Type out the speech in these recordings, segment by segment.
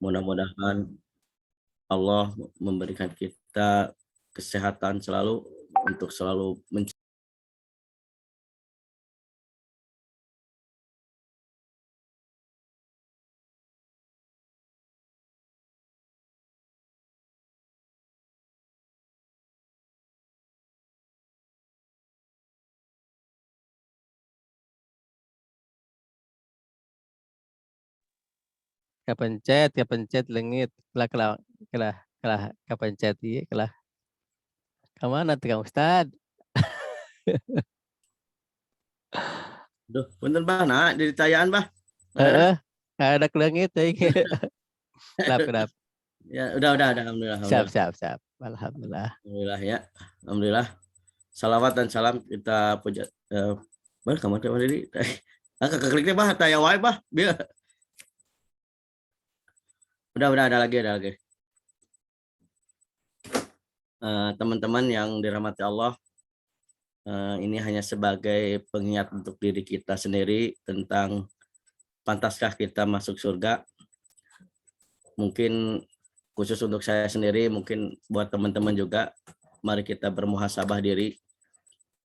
Mudah-mudahan Allah memberikan kita kesehatan selalu untuk selalu kepencet lengit kelah kepencet iya kelah kemana tuh Kang Ustad? Duh, punten bah, nah ditayaan bah. Ada kelengit kenapa Ya, udah, alhamdulillah, siap alhamdulillah. alhamdulillah Ya. Alhamdulillah. Salawat dan salam kita puja bah kamu teh tadi. Kekliknya bah, tanya wae bah. Biar. Udah ada lagi. Teman-teman yang dirahmati Allah, ini hanya sebagai pengingat untuk diri kita sendiri tentang pantaskah kita masuk surga. Mungkin khusus untuk saya sendiri, mungkin buat teman-teman juga, mari kita bermuhasabah diri.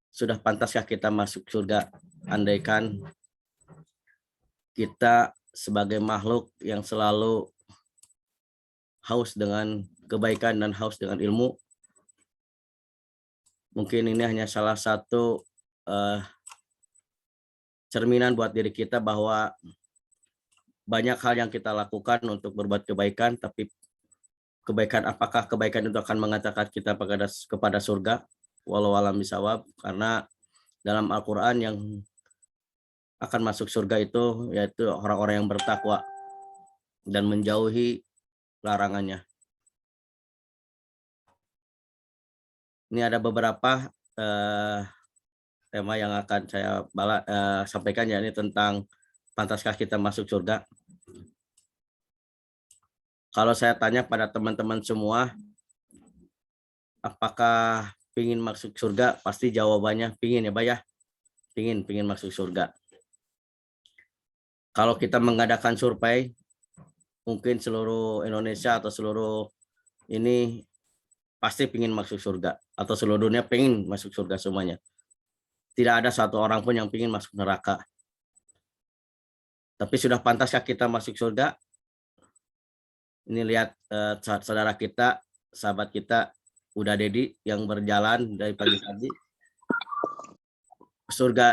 Sudah pantaskah kita masuk surga? Andaikan kita sebagai makhluk yang selalu haus dengan kebaikan dan haus dengan ilmu, mungkin ini hanya salah satu cerminan buat diri kita bahwa banyak hal yang kita lakukan untuk berbuat kebaikan, tapi apakah kebaikan itu akan mengantarkan kita kepada surga? Walau alam bisawab, karena dalam Al-Quran yang akan masuk surga itu yaitu orang-orang yang bertakwa dan menjauhi larangannya. Ini ada beberapa tema yang akan saya sampaikan, yakni tentang pantaskah kita masuk surga. Kalau saya tanya pada teman-teman semua, apakah pingin masuk surga? Pasti jawabannya pingin ya, Pak ya. Pingin masuk surga. Kalau kita mengadakan survei, mungkin seluruh Indonesia atau seluruh ini pasti pingin masuk surga, atau seluruh dunia pingin masuk surga semuanya. Tidak ada satu orang pun yang pingin masuk neraka. Tapi sudah pantaskah kita masuk surga? Ini lihat saudara kita, sahabat kita, Uda Dedi yang berjalan dari pagi-pagi.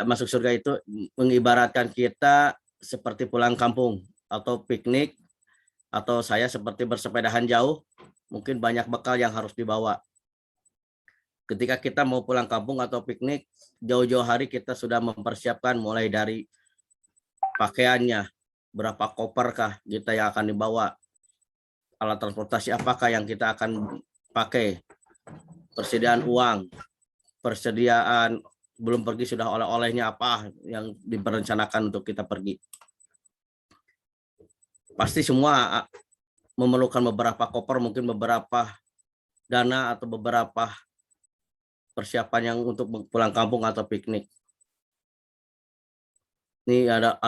Masuk surga itu mengibaratkan kita seperti pulang kampung atau piknik, atau saya seperti bersepedahan jauh, mungkin banyak bekal yang harus dibawa. Ketika kita mau pulang kampung atau piknik, jauh-jauh hari kita sudah mempersiapkan mulai dari pakaiannya, berapa koperkah kita yang akan dibawa, alat transportasi apakah yang kita akan pakai, persediaan uang, persediaan belum pergi sudah oleh-olehnya apa yang direncanakan untuk kita pergi. Pasti semua memerlukan beberapa koper, mungkin beberapa dana atau beberapa persiapan yang untuk pulang kampung atau piknik. Ini ada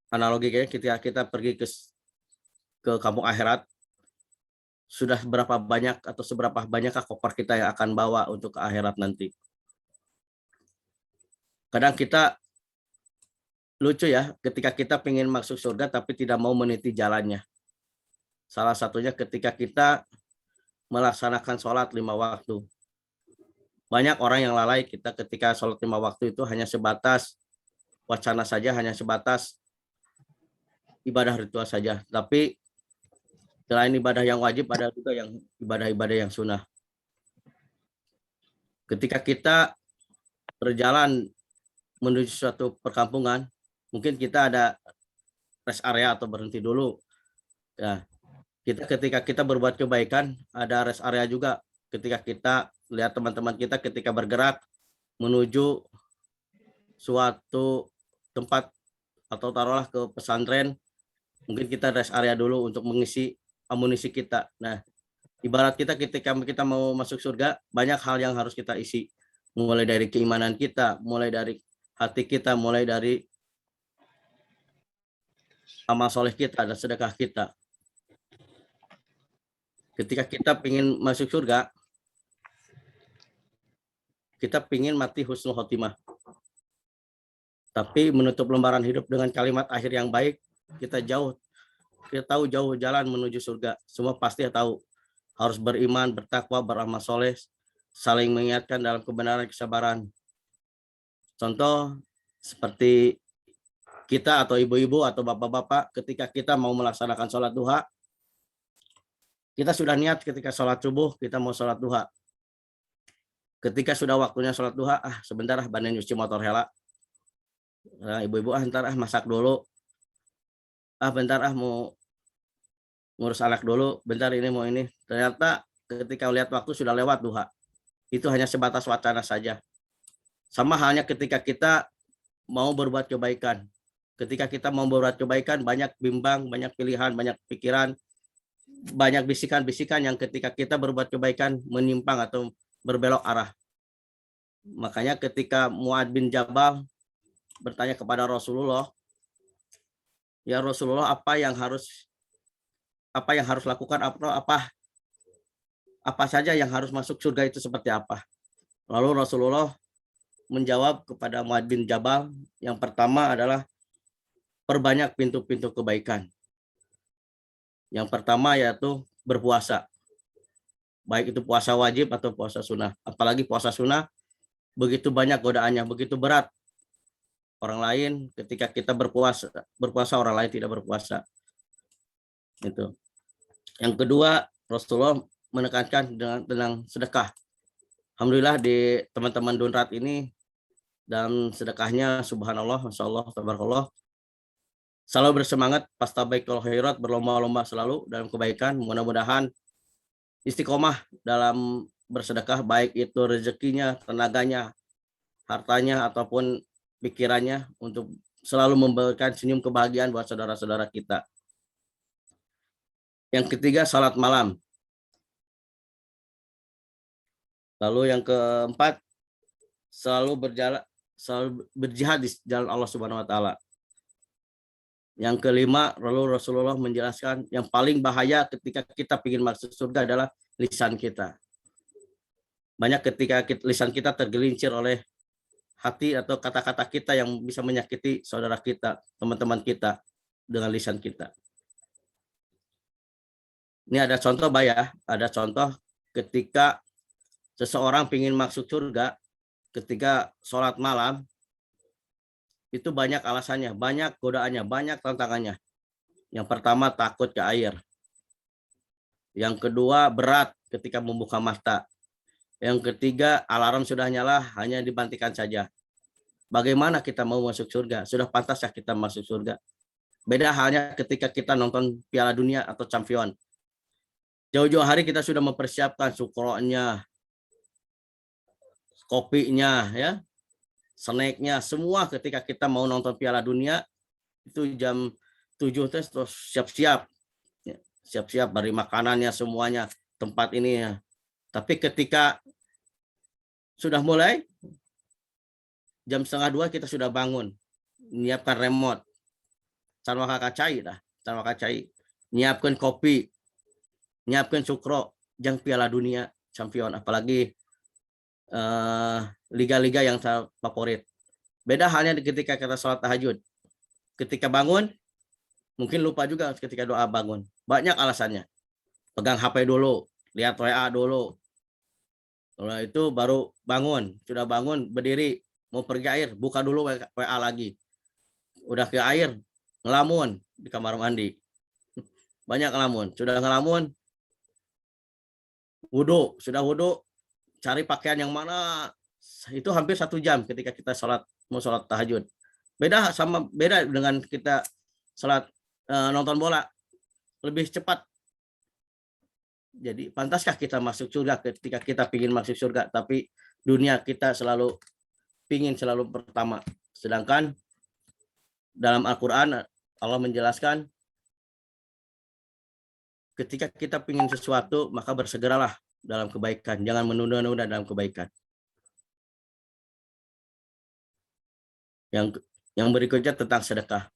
analogi kayaknya ketika kita pergi ke kampung akhirat, sudah berapa banyak atau seberapa banyakkah koper kita yang akan bawa untuk ke akhirat nanti. Kadang kita lucu ya, ketika kita pengen masuk surga tapi tidak mau meniti jalannya. Salah satunya ketika kita melaksanakan sholat 5 waktu. Banyak orang yang lalai kita ketika sholat 5 waktu itu hanya sebatas wacana saja, hanya sebatas ibadah ritual saja. Tapi selain ibadah yang wajib, ada juga yang ibadah-ibadah yang sunnah. Ketika kita berjalan menuju suatu perkampungan, mungkin kita ada rest area atau berhenti dulu. Ya, ketika kita berbuat kebaikan, ada rest area juga. Ketika kita lihat teman-teman kita ketika bergerak menuju suatu tempat atau taruhlah ke pesantren, mungkin kita rest area dulu untuk mengisi amunisi kita. Nah, ibarat kita ketika kita mau masuk surga, banyak hal yang harus kita isi. Mulai dari keimanan kita, mulai dari hati kita, mulai dari amal soleh kita dan sedekah kita. Ketika kita ingin masuk surga, kita ingin mati husnul khotimah. Tapi menutup lembaran hidup dengan kalimat akhir yang baik, kita tahu jauh jalan menuju surga. Semua pasti tahu. Harus beriman, bertakwa, beramal soleh, saling mengingatkan dalam kebenaran, kesabaran. Contoh seperti kita atau ibu-ibu atau bapak-bapak ketika kita mau melaksanakan sholat duha, kita sudah niat ketika sholat subuh kita mau sholat duha. Ketika sudah waktunya sholat duha, sebentar banding nyuci motor hela. Nah, ibu-ibu ntar masak dulu. Bentar mau ngurus anak dulu, bentar ini mau ini. Ternyata ketika lihat waktu sudah lewat duha. Itu hanya sebatas wacana saja. Sama halnya ketika kita mau berbuat kebaikan. Ketika kita mau berbuat kebaikan, banyak bimbang, banyak pilihan, banyak pikiran, banyak bisikan-bisikan yang ketika kita berbuat kebaikan menyimpang atau berbelok arah. Makanya ketika Mu'adz bin Jabal bertanya kepada Rasulullah, ya Rasulullah, apa yang harus lakukan, apa saja yang harus masuk surga itu seperti apa? Lalu Rasulullah menjawab kepada Mu'adz bin Jabal, yang pertama adalah perbanyak pintu-pintu kebaikan. Yang pertama yaitu berpuasa. Baik itu puasa wajib atau puasa sunnah. Apalagi puasa sunnah, begitu banyak godaannya, begitu berat. Orang lain ketika kita berpuasa orang lain tidak berpuasa. Itu. Yang kedua, Rasulullah menekankan tentang sedekah. Alhamdulillah di teman-teman Dunrat ini dan sedekahnya subhanallah, masyaallah, tabarakallah. Selalu bersemangat, fastabiqul khairat, berlomba-lomba selalu dalam kebaikan. Mudah-mudahan istiqomah dalam bersedekah, baik itu rezekinya, tenaganya, hartanya, ataupun pikirannya, untuk selalu memberikan senyum kebahagiaan buat saudara-saudara kita. Yang ketiga, salat malam. Lalu yang keempat, selalu berjihad di jalan Allah Subhanahu wa taala. Yang kelima, lalu Rasulullah menjelaskan yang paling bahaya ketika kita ingin masuk surga adalah lisan kita. Banyak ketika lisan kita tergelincir oleh hati atau kata-kata kita yang bisa menyakiti saudara kita, teman-teman kita dengan lisan kita. Ini ada contoh, ada contoh ketika seseorang ingin masuk surga, ketika sholat malam, itu banyak alasannya, banyak godaannya, banyak tantangannya. Yang pertama, takut ke air. Yang kedua, berat ketika membuka mata. Yang ketiga, alarm sudah nyala, hanya dibantikan saja. Bagaimana kita mau masuk surga? Sudah pantaskah kita masuk surga? Beda halnya ketika kita nonton Piala Dunia atau Champion. Jauh-jauh hari kita sudah mempersiapkan sukronya, kopinya, ya, snacknya, semua ketika kita mau nonton Piala Dunia, itu jam 7 terus siap-siap. Siap-siap dari makanannya semuanya, tempat ini ya. Tapi ketika sudah mulai, jam 1:30 kita sudah bangun, menyiapkan remote, sarwa kacai dah, sarwa kacai, nyiapkan kopi, nyiapkan sukro, jang Piala Dunia, Champion, apalagi liga-liga yang favorit. Beda halnya ketika kita sholat tahajud. Ketika bangun, mungkin lupa juga ketika doa bangun. Banyak alasannya. Pegang HP dulu, lihat WA dulu. Setelah itu baru bangun. Sudah bangun, berdiri, mau pergi air, buka dulu WA lagi. Udah ke air, ngelamun di kamar mandi. Banyak ngelamun. Sudah ngelamun, wudhu. Sudah wudhu, cari pakaian yang mana. Itu hampir 1 jam ketika kita mau sholat tahajud. Beda dengan kita sholat nonton bola, lebih cepat. Jadi pantaskah kita masuk surga ketika kita ingin masuk surga, tapi dunia kita selalu ingin selalu pertama. Sedangkan dalam Al-Quran Allah menjelaskan ketika kita ingin sesuatu maka bersegeralah dalam kebaikan, jangan menunda-nunda dalam kebaikan. Yang berikutnya tentang sedekah.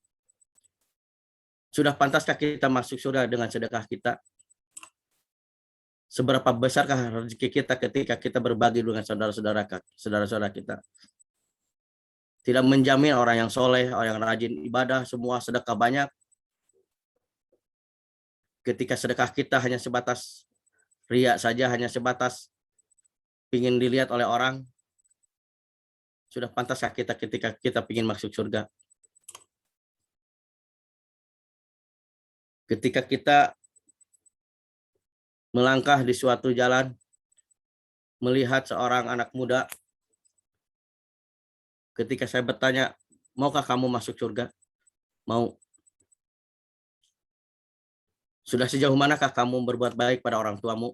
Sudah pantaskah kita masuk surga dengan sedekah kita? Seberapa besarkah rezeki kita ketika kita berbagi dengan saudara-saudara kita. Tidak menjamin orang yang soleh, orang yang rajin ibadah, semua sedekah banyak. Ketika sedekah kita hanya sebatas riya saja, hanya sebatas ingin dilihat oleh orang, sudah pantaskah kita ketika kita ingin masuk surga? Ketika kita melangkah di suatu jalan, melihat seorang anak muda, ketika saya bertanya, maukah kamu masuk surga? Mau. Sudah sejauh manakah kamu berbuat baik pada orang tuamu?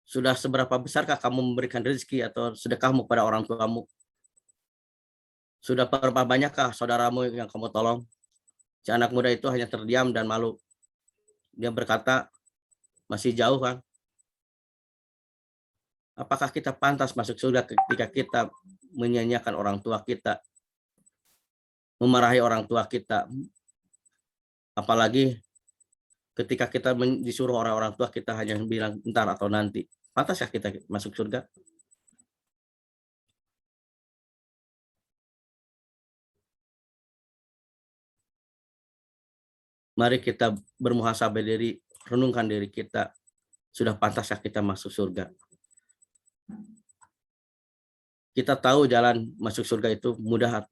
Sudah seberapa besarkah kamu memberikan rezeki atau sedekahmu pada orang tuamu? Sudah berapa banyakkah saudaramu yang kamu tolong? Si anak muda itu hanya terdiam dan malu. Dia berkata, masih jauh kan? Apakah kita pantas masuk surga ketika kita menyanyiakan orang tua kita, memarahi orang tua kita, apalagi ketika kita disuruh orang-orang tua kita hanya bilang entar atau nanti. Pantaskah kita masuk surga? Mari kita bermuhasabah diri, renungkan diri kita, sudah pantaskah kita masuk surga? Kita tahu jalan masuk surga itu mudah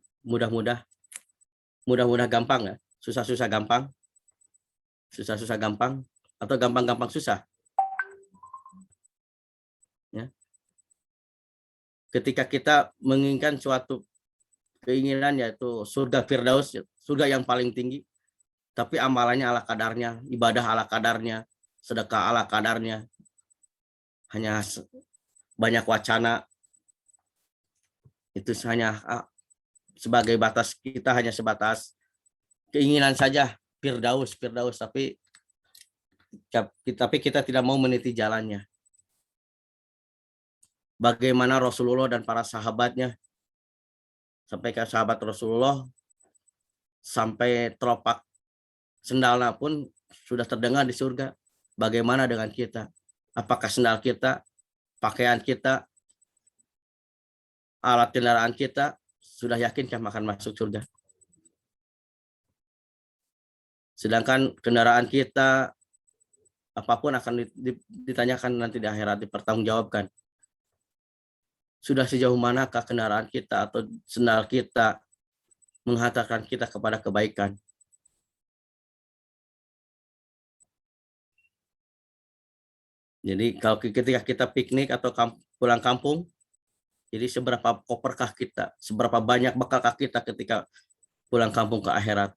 gampang ya, susah-susah gampang, atau gampang-gampang susah. Ya. Ketika kita menginginkan suatu keinginan yaitu surga Firdaus, surga yang paling tinggi, tapi amalannya ala kadarnya, ibadah ala kadarnya, sedekah ala kadarnya, hanya banyak wacana, itu hanya sebagai batas kita, hanya sebatas keinginan saja, Firdaus, tapi kita tidak mau meniti jalannya. Bagaimana Rasulullah dan para sahabatnya, sampai ke sahabat Rasulullah, sampai teropak sendalnya pun sudah terdengar di surga. Bagaimana dengan kita? Apakah sendal kita, pakaian kita, alat kendaraan kita, sudah yakinkah akan masuk surga? Sedangkan kendaraan kita, apapun akan ditanyakan nanti di akhirat, dipertanggungjawabkan. Sudah sejauh manakah kendaraan kita atau sendal kita menghantarkan kita kepada kebaikan? Jadi kalau ketika kita piknik atau pulang kampung, jadi seberapa koperkah kita, seberapa banyak bekalkah kita ketika pulang kampung ke akhirat?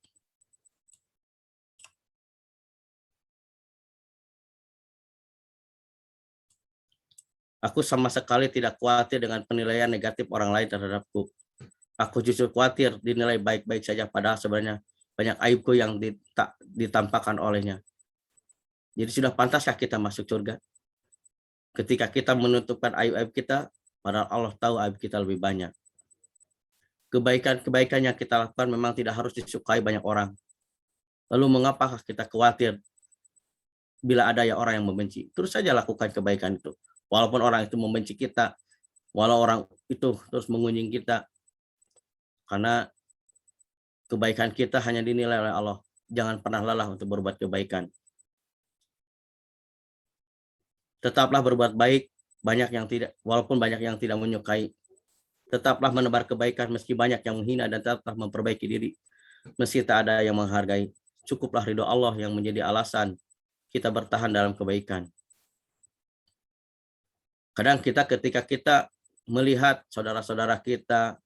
Aku sama sekali tidak khawatir dengan penilaian negatif orang lain terhadapku. Aku justru khawatir dinilai baik-baik saja, padahal sebenarnya banyak aibku yang ditampakkan olehnya. Jadi sudah pantaskah kita masuk surga? Ketika kita menutupkan aib-aib kita, padahal Allah tahu aib kita lebih banyak. Kebaikan-kebaikan yang kita lakukan memang tidak harus disukai banyak orang. Lalu mengapakah kita khawatir bila ada orang yang membenci? Terus saja lakukan kebaikan itu. Walaupun orang itu membenci kita, walau orang itu terus mengunjing kita, karena kebaikan kita hanya dinilai oleh Allah. Jangan pernah lelah untuk berbuat kebaikan. Tetaplah berbuat baik, walaupun banyak yang tidak menyukai. Tetaplah menebar kebaikan meski banyak yang menghina, dan tetaplah memperbaiki diri meski tak ada yang menghargai. Cukuplah ridho Allah yang menjadi alasan kita bertahan dalam kebaikan. Kadang ketika kita melihat saudara-saudara kita,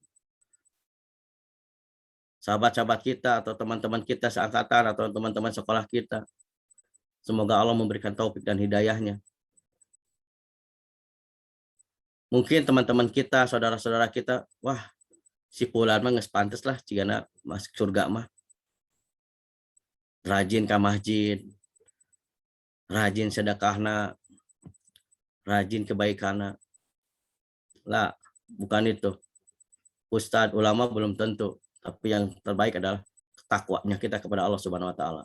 sahabat-sahabat kita, atau teman-teman kita seangkatan, atau teman-teman sekolah kita, semoga Allah memberikan taufik dan hidayahnya. Mungkin teman-teman kita, saudara-saudara kita, wah, si fulan mah geus pantes lah cigana masuk surga mah. Rajin ka masjid, rajin sedekahna, rajin kebaikanna. Lah, bukan itu. Ustadz, ulama belum tentu, tapi yang terbaik adalah takwanya kita kepada Allah Subhanahu wa taala.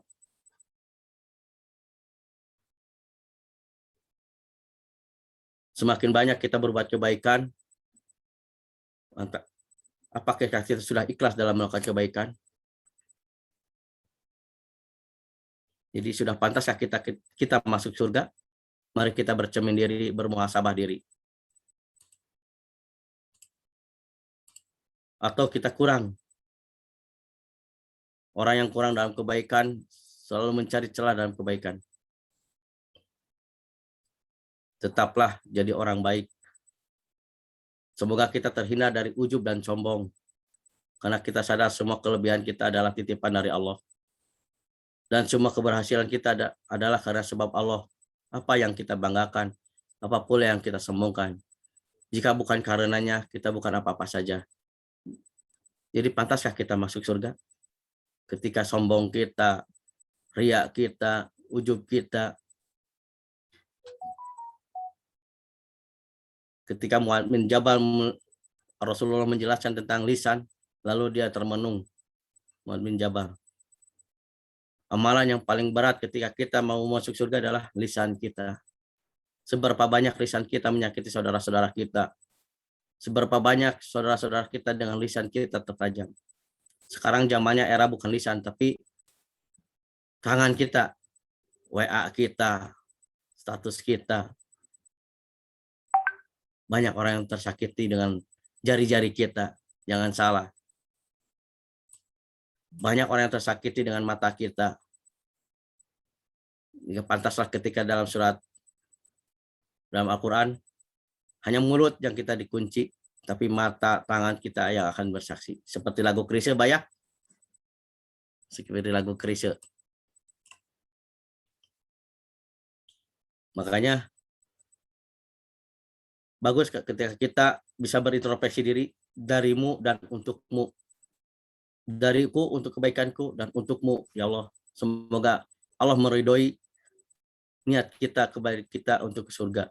Semakin banyak kita berbuat kebaikan, apakah kita sudah ikhlas dalam melakukan kebaikan? Jadi sudah pantaskah kita masuk surga? Mari kita bercermin diri, bermuhasabah diri. Atau kita kurang? Orang yang kurang dalam kebaikan selalu mencari celah dalam kebaikan. Tetaplah jadi orang baik. Semoga kita terhindar dari ujub dan sombong. Karena kita sadar semua kelebihan kita adalah titipan dari Allah. Dan semua keberhasilan kita adalah karena sebab Allah. Apa yang kita banggakan, apa pula yang kita sombongkan. Jika bukan karenanya, kita bukan apa-apa saja. Jadi pantaskah kita masuk surga? Ketika sombong kita, riak kita, ujub kita. Ketika Mu'adz bin Jabal, Rasulullah menjelaskan tentang lisan, lalu dia termenung. Mu'adz bin Jabal. Amalan yang paling berat ketika kita mau masuk surga adalah lisan kita. Seberapa banyak lisan kita menyakiti saudara-saudara kita. Seberapa banyak saudara-saudara kita dengan lisan kita tertajam. Sekarang zamannya era bukan lisan, tapi tangan kita, WA kita, status kita. Banyak orang yang tersakiti dengan jari-jari kita. Jangan salah. Banyak orang yang tersakiti dengan mata kita. Ya, pantaslah ketika dalam Al-Quran, hanya mulut yang kita dikunci, tapi mata, tangan kita yang akan bersaksi. Seperti lagu Krisye, Bayah. Seperti lagu Krisye. Makanya, bagus ketika kita bisa berintrospeksi diri, darimu dan untukmu. Dariku untuk kebaikanku dan untukmu, ya Allah. Semoga Allah meridhoi niat kita, kebaikan kita untuk ke surga.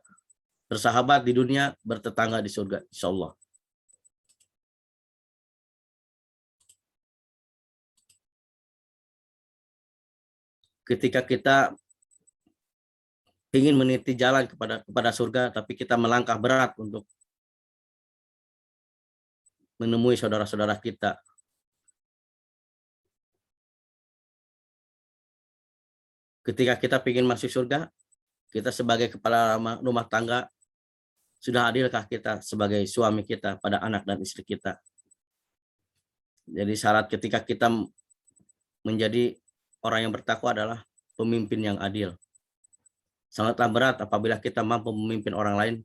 Bersahabat di dunia, bertetangga di surga, insya Allah. Ketika kita ingin meniti jalan kepada surga, tapi kita melangkah berat untuk menemui saudara-saudara kita. Ketika kita ingin masuk surga, kita sebagai kepala rumah tangga, sudah adilkah kita sebagai suami kita pada anak dan istri kita? Jadi syarat ketika kita menjadi orang yang bertakwa adalah pemimpin yang adil. Sangatlah berat apabila kita mampu memimpin orang lain,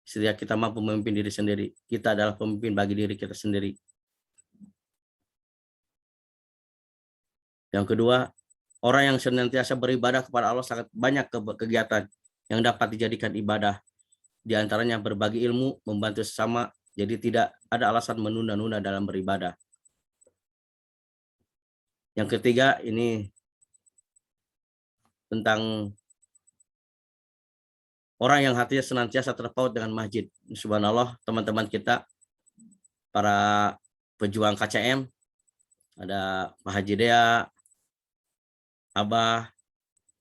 sehingga kita mampu memimpin diri sendiri. Kita adalah pemimpin bagi diri kita sendiri. Yang kedua, orang yang senantiasa beribadah kepada Allah sangat banyak kegiatan yang dapat dijadikan ibadah. Di antaranya berbagi ilmu, membantu sesama, jadi tidak ada alasan menunda-nunda dalam beribadah. Yang ketiga, ini tentang orang yang hatinya senantiasa terpaut dengan masjid. Subhanallah, teman-teman kita, para pejuang KCM, ada Pak Haji Dea, Abah,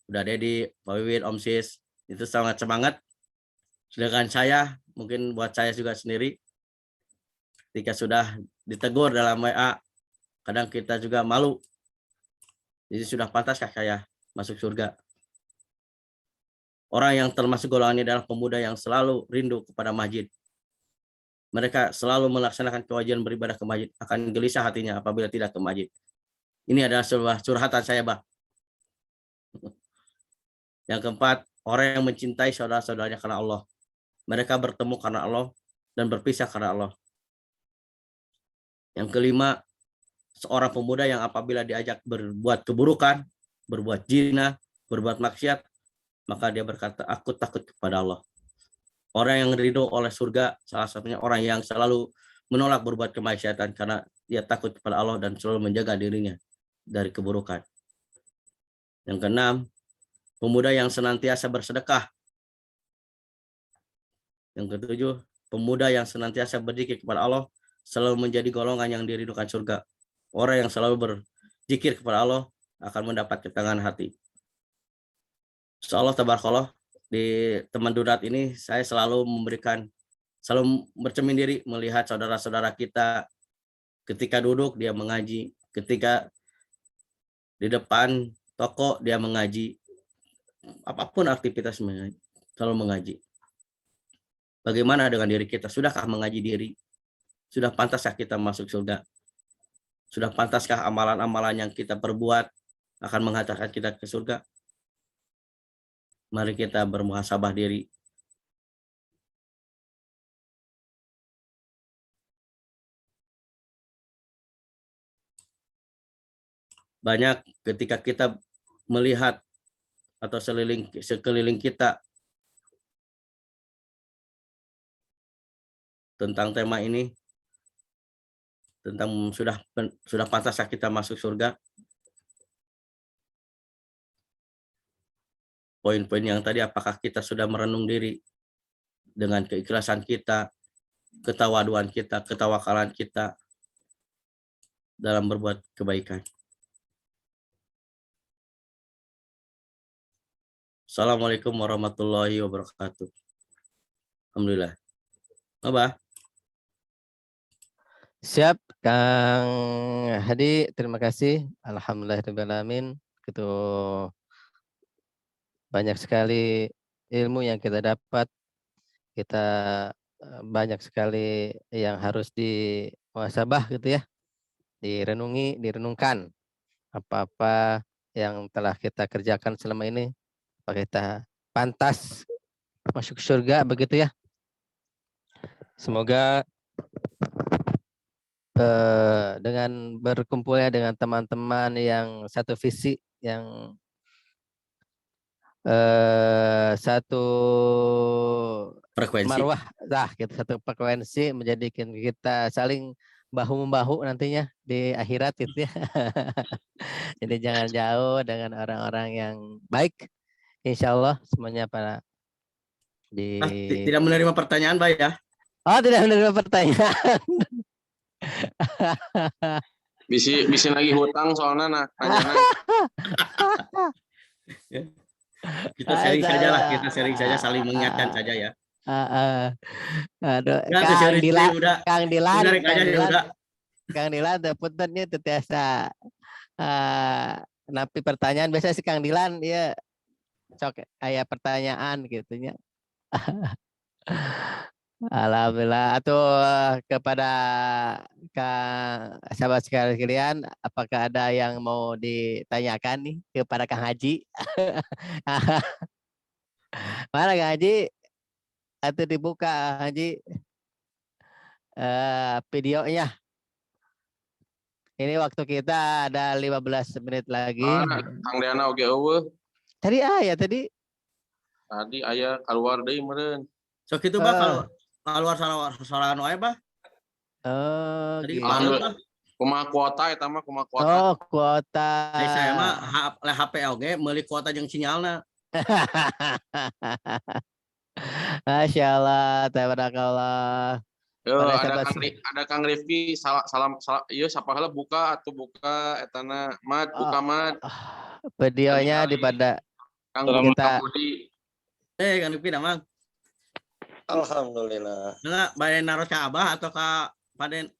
udah Dedi, Pak Wiwin, Om Sis, itu sangat semangat. Sedangkan saya, mungkin buat saya juga sendiri, ketika sudah ditegur dalam WA, kadang kita juga malu. Jadi sudah pantaskah saya masuk surga? Orang yang termasuk golongan ini adalah pemuda yang selalu rindu kepada masjid. Mereka selalu melaksanakan kewajiban beribadah ke masjid, akan gelisah hatinya apabila tidak ke masjid. Ini adalah sebuah curhatan saya, Bah. Yang keempat, orang yang mencintai saudara-saudaranya karena Allah. Mereka bertemu karena Allah dan berpisah karena Allah. Yang kelima, seorang pemuda yang apabila diajak berbuat keburukan, berbuat zina, berbuat maksiat, maka dia berkata, aku takut kepada Allah. Orang yang ridho oleh surga, salah satunya orang yang selalu menolak berbuat kemaksiatan karena dia takut kepada Allah dan selalu menjaga dirinya dari keburukan. Yang keenam, pemuda yang senantiasa bersedekah. Yang ketujuh, pemuda yang senantiasa berzikir kepada Allah selalu menjadi golongan yang diridhokan surga. Orang yang selalu berzikir kepada Allah akan mendapat ketenangan hati. Insyaallah tabarakallah, di teman Durat ini saya selalu bercermin diri melihat saudara-saudara kita ketika duduk dia mengaji, ketika di depan toko dia mengaji, apapun aktivitas mengaji, selalu mengaji. Bagaimana dengan diri kita? Sudahkah mengaji diri? Sudah pantaskah kita masuk surga? Sudah pantaskah amalan-amalan yang kita perbuat akan menghantarkan kita ke surga? Mari kita bermuhasabah diri. Banyak ketika kita melihat atau sekeliling kita tentang tema ini, tentang sudah pantaskah kita masuk surga. Poin-poin yang tadi, apakah kita sudah merenung diri dengan keikhlasan kita, ketawaduan kita, ketawakalan kita dalam berbuat kebaikan. Assalamualaikum warahmatullahi wabarakatuh. Alhamdulillah. Abah. Siap, Kang Hadi, terima kasih. Alhamdulillahirrahmanirrahim. Itu banyak sekali ilmu yang kita dapat. Kita banyak sekali yang harus dimuhasabah gitu ya. Direnungkan apa-apa yang telah kita kerjakan selama ini. Apakah kita pantas masuk surga begitu ya. Semoga dengan berkumpulnya dengan teman-teman yang satu visi, yang satu Frekuensi. marwah, gitu, satu frekuensi, menjadikan kita saling bahu-membahu nantinya di akhirat gitu ya. Jadi jangan jauh dengan orang-orang yang baik. Insya Allah semuanya para Tidak menerima pertanyaan, Pak ya? Oh, tidak menerima pertanyaan. Bisa lagi hutang soalnya nah. Kita sharing saja lah, kita sharing saja, saling mengingatkan saja ya. Aduh, Kang Dilan, puntennya tetiasa napi pertanyaan. Biasa si Kang Dilan dia cok kayak pertanyaan gitunya. Alhamdulillah. Atau kepada sahabat sekalian, apakah ada yang mau ditanyakan nih kepada Kang Haji? Mana Kang Haji? Atau dibuka Haji videonya. Ini waktu kita ada 15 menit lagi. Kang Deana oge eueuh. Tadi ayah tadi. Tadi ayah keluar deui meureun. Sok itu Bah, keluar salah anu aya Bah. Tadi gitu. Kumaha kuota eta mah kumaha kuota. Oh, kuota. Saya mah HP oge meuli kuota jeung sinyalna. Masya Allah, tabarakallah. Yo, ada Kang Rifki salam ieu sapaheula buka etana mat buka mat. Videonya di pada Kang kita Budi. Kang Rifki Mang. Alhamdulillah. Enggak bayar naruh ke Abah atau ke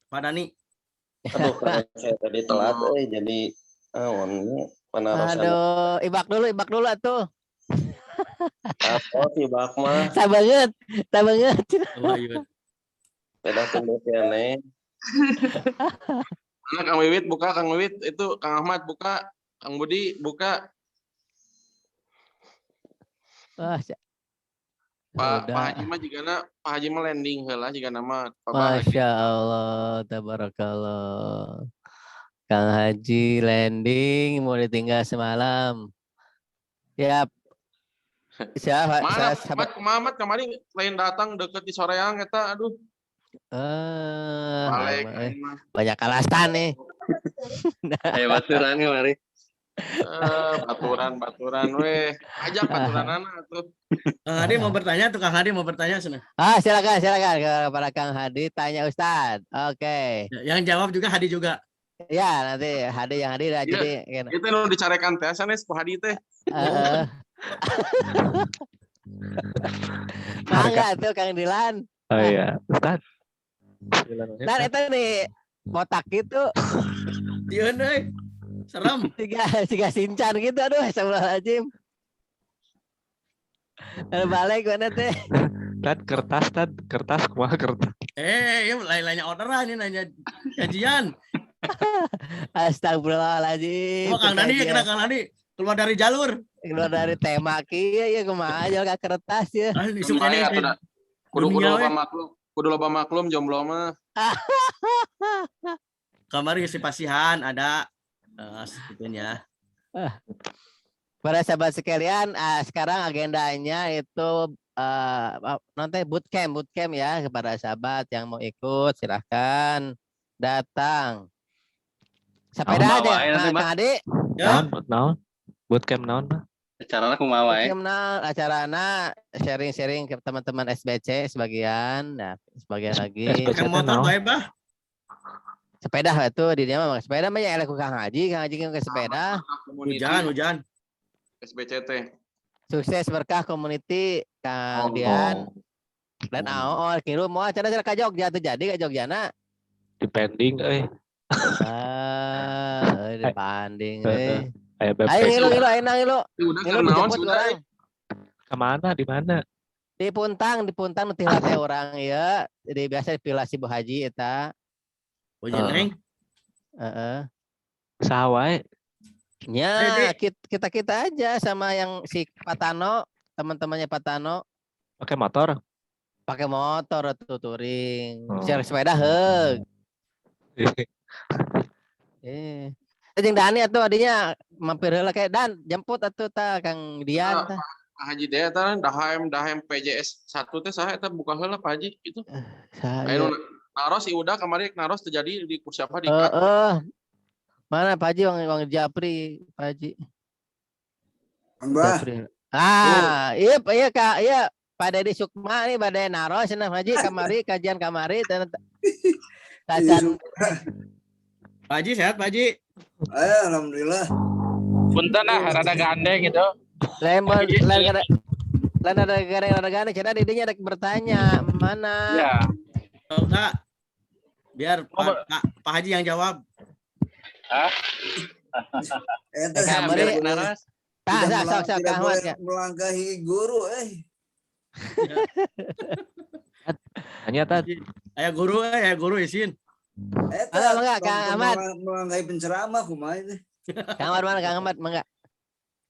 Padani? Aduh, karena saya tadi telat jadi penarusan. Aduh, ibak dulu atuh. Apa sih bak mah? Tak banget. Oh, iya. Beda tunduk ya nih. Mana Kang Wiwit buka, Kang Wiwit itu Kang Ahmad buka, Kang Budi buka. Pak Haji mah jigana Pak Haji mah landing heula jigana mah. Masya Allah, tabarakallah. Kang Haji landing mau ditinggal semalam. Yap. Siapa? Mat Muhammad kemarin lain datang deket di Soreang eta aduh. Banyak alasan nih. Ayo baturan kemari. Baturan weh. Ajak baturanana tuh. Kang Hadi mau bertanya tuh, Kang Hadi mau bertanya sana. Silakan kepada Kang Hadi tanya Ustaz. Oke. Yang jawab juga Hadi juga. Ya, nanti Hadi yang Hadi ya, jadi itu nu dicarekan teh sanes ku Hadi teh. Mangga tuh Kang Dilan. Oh iya, Ustaz. Dan itu nih botak gitu Dieun euy. Serem. tiga sincan gitu, aduh astagfirullahaladzim. Balik mana teh? Kertas kumaha kertas. Ya lain-lainnya orderan ini nanya gajian. Astagfirullahaladzim. Oh, Kang Dani, kena Kang Dani keluar dari jalur. Keluar dari tema kia ya kumaha aja ka kertas ya. Ah, isuk Lumayan ini. atuh, kudu dunia, loba we. maklum, kudu loba maklum jomblo mah. Kamari si pasihan ada itunya. Para sahabat sekalian, sekarang agendanya itu nanti bootcamp ya kepada sahabat yang mau ikut silahkan datang. Sepeda Mau aja, bawa aja, Mas. Kang Adi. Ya, Naon? Bootcamp naon, Pak? Acarana kumaha wae. Bootcamp acarana sharing-sharing ke teman-teman SBC sebagian, nah sebagian lagi. SBC. yang motor naon? bae bah. Sepeda itu di dia mah sepeda mah ya elek ku Kang Haji ke sepeda. Hujan. SBCT. Sukses berkah community Kang Oh, Dian. Dan kiru mau acara ka Jogja teh jadi ka Jogjana. Depending Dibanding Aya Ayo ngilu bebek. ayo ngilu. Udah Ngilu kan naon dijemput sudah. orang. Kemana? Di mana? Di Puntang nanti latih orang ya. Jadi biasa dipilih si Bu Haji eta. Hujan neng. Heeh. Saha wae? Ya, kita aja sama yang si Patano, teman-temannya Patano Pakai motor? pakai motor tuh touring. Oh. Share sepeda heug. Jeung Dani atuh adinya mampir heula kayak Dan jemput atuh ta Kang Dian tah. Haji Dea tah dahem PJS 1 teh saha eta buka heula Pak Haji itu. Saya Aya nu naros udah kamari naros terjadi di kursi apa di mana Pak Haji Wang Japri Pak Haji. Mbah, Japri. Iya Kak, iya Pak Dedi Sukma nih badai naros cenah Pak Haji kamari kajian kamari dan tacan Pak Haji sehat Pak Haji. alhamdulillah. Punten rada gandeng gitu. lain ada gara-gara cenah didinya ada bertanya mana. Ya. Oh, Kak. Biar Pak Haji yang jawab. Eta Kamari Naras. sok tidak Kang Ahmad ya. melangkahi guru, Hanya tadi. Aya guru izin. Halo, Mangga, Kang Ahmad. Melangkahi penceramah kumaha teh. Kang Ahmad mana Kang Ahmad mangga.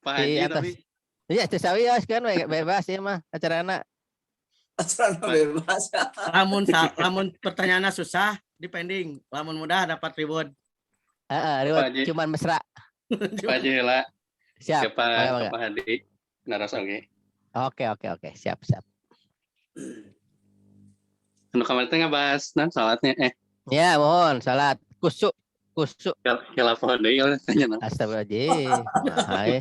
Pak Di Haji atas. tapi Iya, cesawios kan bebas ya mah acarana. Acarana bebas. Lamun pertanyaannya susah, dipending. Lamun mudah dapat reward. Reward Haji. cuman mesra. Pak Haji heula Siap. siapa Mangga. Pak Hadi naras oge. Oke, siap. Anu kamari teh ngabahas salatnya Ya, mohon salat kusuk. khilafah deui tanya. Astagfirullahaladzim. Nah,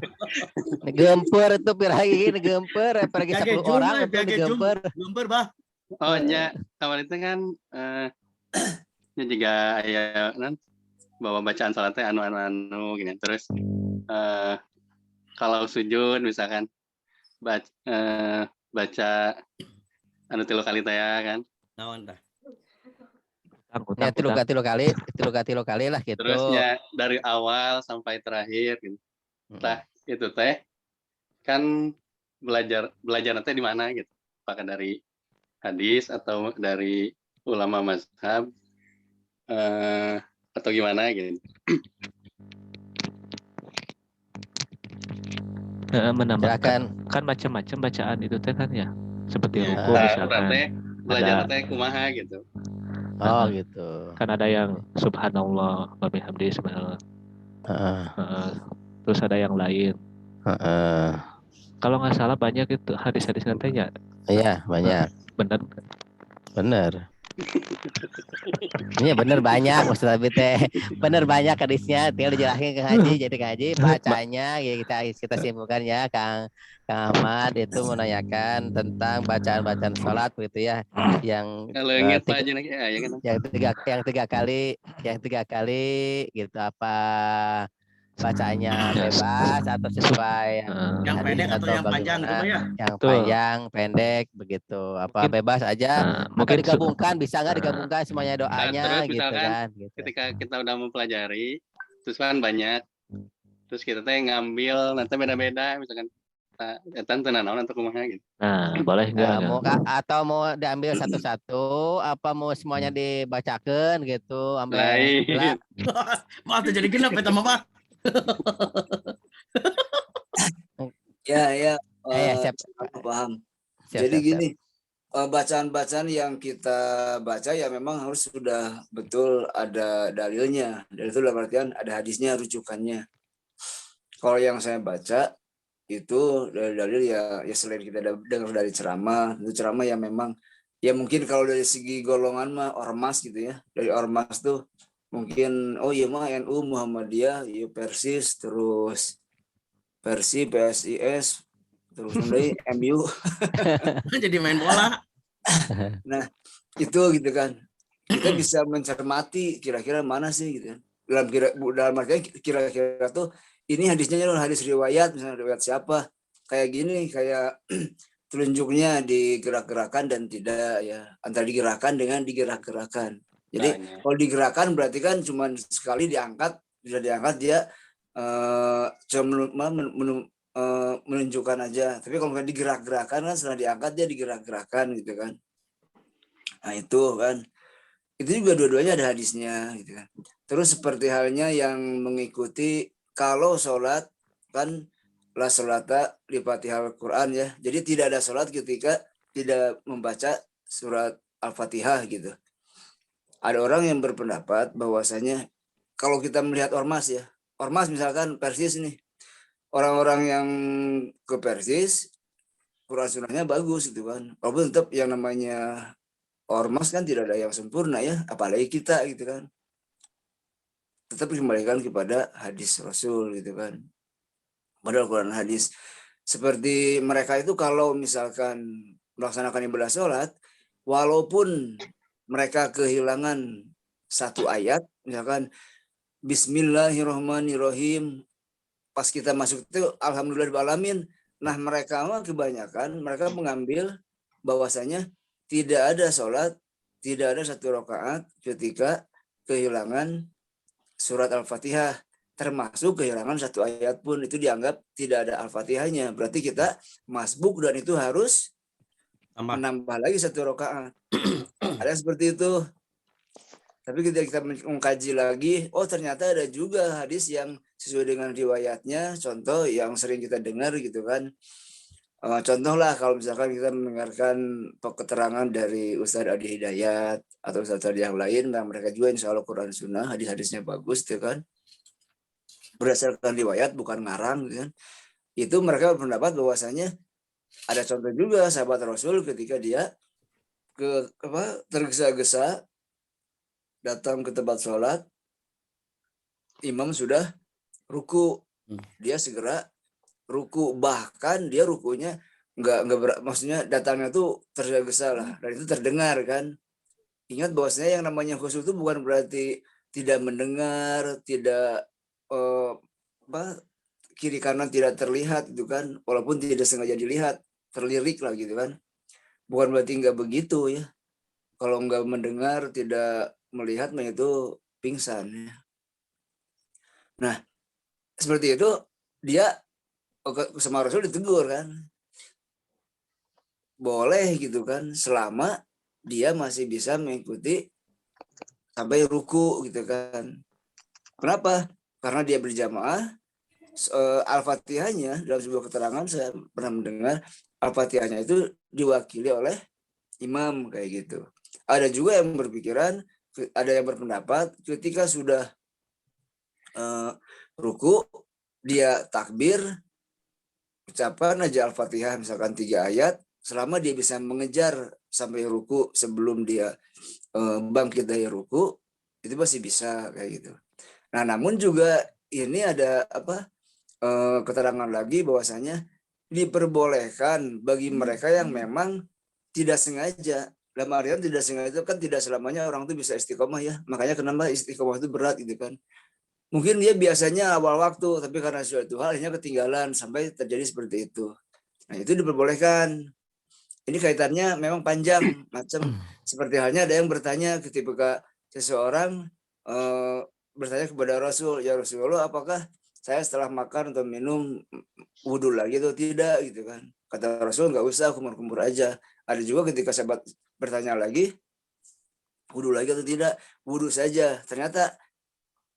gempur itu piragi ini gempur, pergi 10 orang itu digempur. Gempur bah. Oh nya kamari teh kan nya juga aya bawa bacaan salat teh anu gini terus kalau sujud misalkan baca anu 3 kali teh ya kan. Naon tah? Ya tilu kali lah gitu. Terusnya dari awal sampai terakhir gitu. Nah, itu teh kan belajar teh di mana gitu. Apakah dari hadis atau dari ulama mazhab atau gimana gitu. Silakan. Kan macam-macam bacaan itu teh kan ya. Seperti ruku Nah, misalkan. berarti belajar teh kumaha gitu. Oh gitu. Kan ada yang subhanallah wa bihamdi subhanallah. Terus ada yang lain. Kalau nggak salah banyak itu hadis-hadis katanya. Iya banyak. Bener. Iya bener banyak maksud Abi teh. Bener banyak hadisnya. Tinggal dijelasin ke Haji. Jadi ke Haji bacanya ya kita simpulkan ya Kang Ahmad itu menanyakan tentang bacaan salat gitu ya. Yang Leungit Pak Haji ya kan. yang tiga kali gitu apa bacanya Ya, bebas atau sesuai Yang hadis pendek atau yang panjang bagaimana? gitu ya? Yang Betul. panjang, pendek begitu. Apa Mungkin, bebas aja atau mungkin digabungkan, bisa nggak nah, digabungkan semuanya Nah, doanya terus gitu misalkan kan gitu. ketika kita udah mempelajari, terus kan banyak, terus kita teh ngambil nanti beda-beda, misalkan etan teu naon atau kumaha gitu. nah boleh enggak Mau atau mau diambil satu-satu apa mau semuanya dibacakan gitu ambil Lain. Mah tuh jadi genap eta mah. Ya, ya siap aku paham. siap Jadi siap, siap. gini, bacaan-bacaan yang kita baca ya memang harus sudah betul ada dalilnya. Dan itu dalam artian ada hadisnya, rujukannya. Kalau yang saya baca itu dari dalil ya selain kita dengar dari ceramah, itu ceramah yang memang ya mungkin kalau dari segi golongan mah ormas gitu ya. Dari ormas tuh mungkin oh iya mah NU, Muhammadiyah, ya Persis, terus Persi, PSIS, terus mulai MU. Jadi main bola. Nah, itu gitu kan. Kita bisa mencermati kira-kira mana sih gitu kan. Dalam artian kira-kira tuh ini hadisnya adalah hadis riwayat, misalnya riwayat siapa. Kayak gini, kayak telunjuknya digerak-gerakan dan tidak ya. Antara digerakkan dengan digerak-gerakan. Jadi Banyak. kalau digerakkan berarti kan cuma sekali diangkat, bisa diangkat dia cuma menunjukkan aja. Tapi kalau nggak digerak-gerakan kan setelah diangkat dia digerak-gerakan gitu kan. Nah itu kan, itu juga dua-duanya ada hadisnya gitu kan. Terus seperti halnya yang mengikuti kalau sholat kan la sholata li Fatihal Quran ya. Jadi tidak ada sholat ketika tidak membaca surat Al-Fatihah gitu. Ada orang yang berpendapat bahwasanya kalau kita melihat ormas ya, ormas misalkan Persis nih, orang-orang yang ke Persis Quran sunnahnya bagus gitu kan. Walaupun tetap yang namanya ormas kan tidak ada yang sempurna ya, apalagi kita gitu kan. Tetap dikembalikan kepada hadis Rasul gitu kan. Padahal Quran hadis. Seperti mereka itu kalau misalkan melaksanakan ibadah sholat, walaupun mereka kehilangan satu ayat, misalkan Bismillahirrahmanirrahim, pas kita masuk itu Alhamdulillahirrahmanirrahim. Nah mereka mah kebanyakan mereka mengambil bahwasanya tidak ada sholat, tidak ada satu rakaat ketika kehilangan surat Al-Fatihah, termasuk kehilangan satu ayat pun itu dianggap tidak ada Al-Fatihahnya. Berarti kita masbuk dan itu harus menambah lagi satu rakaat. Ada seperti itu. Tapi ketika kita mengkaji lagi, oh ternyata ada juga hadis yang sesuai dengan riwayatnya. Contoh yang sering kita dengar gitu kan. Contoh lah kalau misalkan kita mendengarkan keterangan dari Ustadz Adi Hidayat atau Ustadz yang lain, nah mereka juga insya Allah Quran Sunnah, hadis-hadisnya bagus gitu kan. Berdasarkan riwayat bukan ngarang gitu kan. Itu mereka berpendapat bahwasanya ada contoh juga sahabat Rasul ketika dia tergesa-gesa datang ke tempat sholat, imam sudah ruku, dia segera ruku, bahkan dia rukunya maksudnya datangnya tuh tergesa-gesa lah, dan itu terdengar kan. Ingat bahwasanya yang namanya khusyuk itu bukan berarti tidak mendengar, tidak kiri kanan tidak terlihat gitu kan, walaupun tidak sengaja dilihat, terlirik lah gitu kan. Bukan berarti nggak begitu ya. Kalau nggak mendengar, tidak melihat, nah itu pingsan ya. Nah seperti itu dia sama Rasul ditegur kan, boleh gitu kan selama dia masih bisa mengikuti sampai ruku gitu kan. Kenapa? Karena dia berjamaah. Al-Fatihahnya dalam sebuah keterangan saya pernah mendengar Al-Fatihahnya itu diwakili oleh imam kayak gitu. Ada juga yang berpikiran, ada yang berpendapat ketika sudah ruku dia takbir ucapan aja Al-Fatihah misalkan 3 ayat, selama dia bisa mengejar sampai ruku sebelum dia bangkit dari ruku, itu masih bisa kayak gitu. Nah namun juga ini ada keterangan lagi bahwasanya diperbolehkan bagi mereka yang memang tidak sengaja. Dalam artian tidak sengaja kan tidak selamanya orang itu bisa istiqomah ya. Makanya kenapa istiqomah itu berat gitu kan. Mungkin dia biasanya awal waktu, tapi karena suatu hal akhirnya ketinggalan sampai terjadi seperti itu. Nah, itu diperbolehkan. Ini kaitannya memang panjang macam seperti halnya ada yang bertanya ketika seseorang bertanya kepada Rasul, ya Rasulullah, apakah saya setelah makan atau minum wudhu lagi atau tidak gitu kan? Kata Rasul, nggak usah, kumur-kumur aja. Ada juga ketika sahabat bertanya lagi, wudhu lagi atau tidak, wudhu saja. Ternyata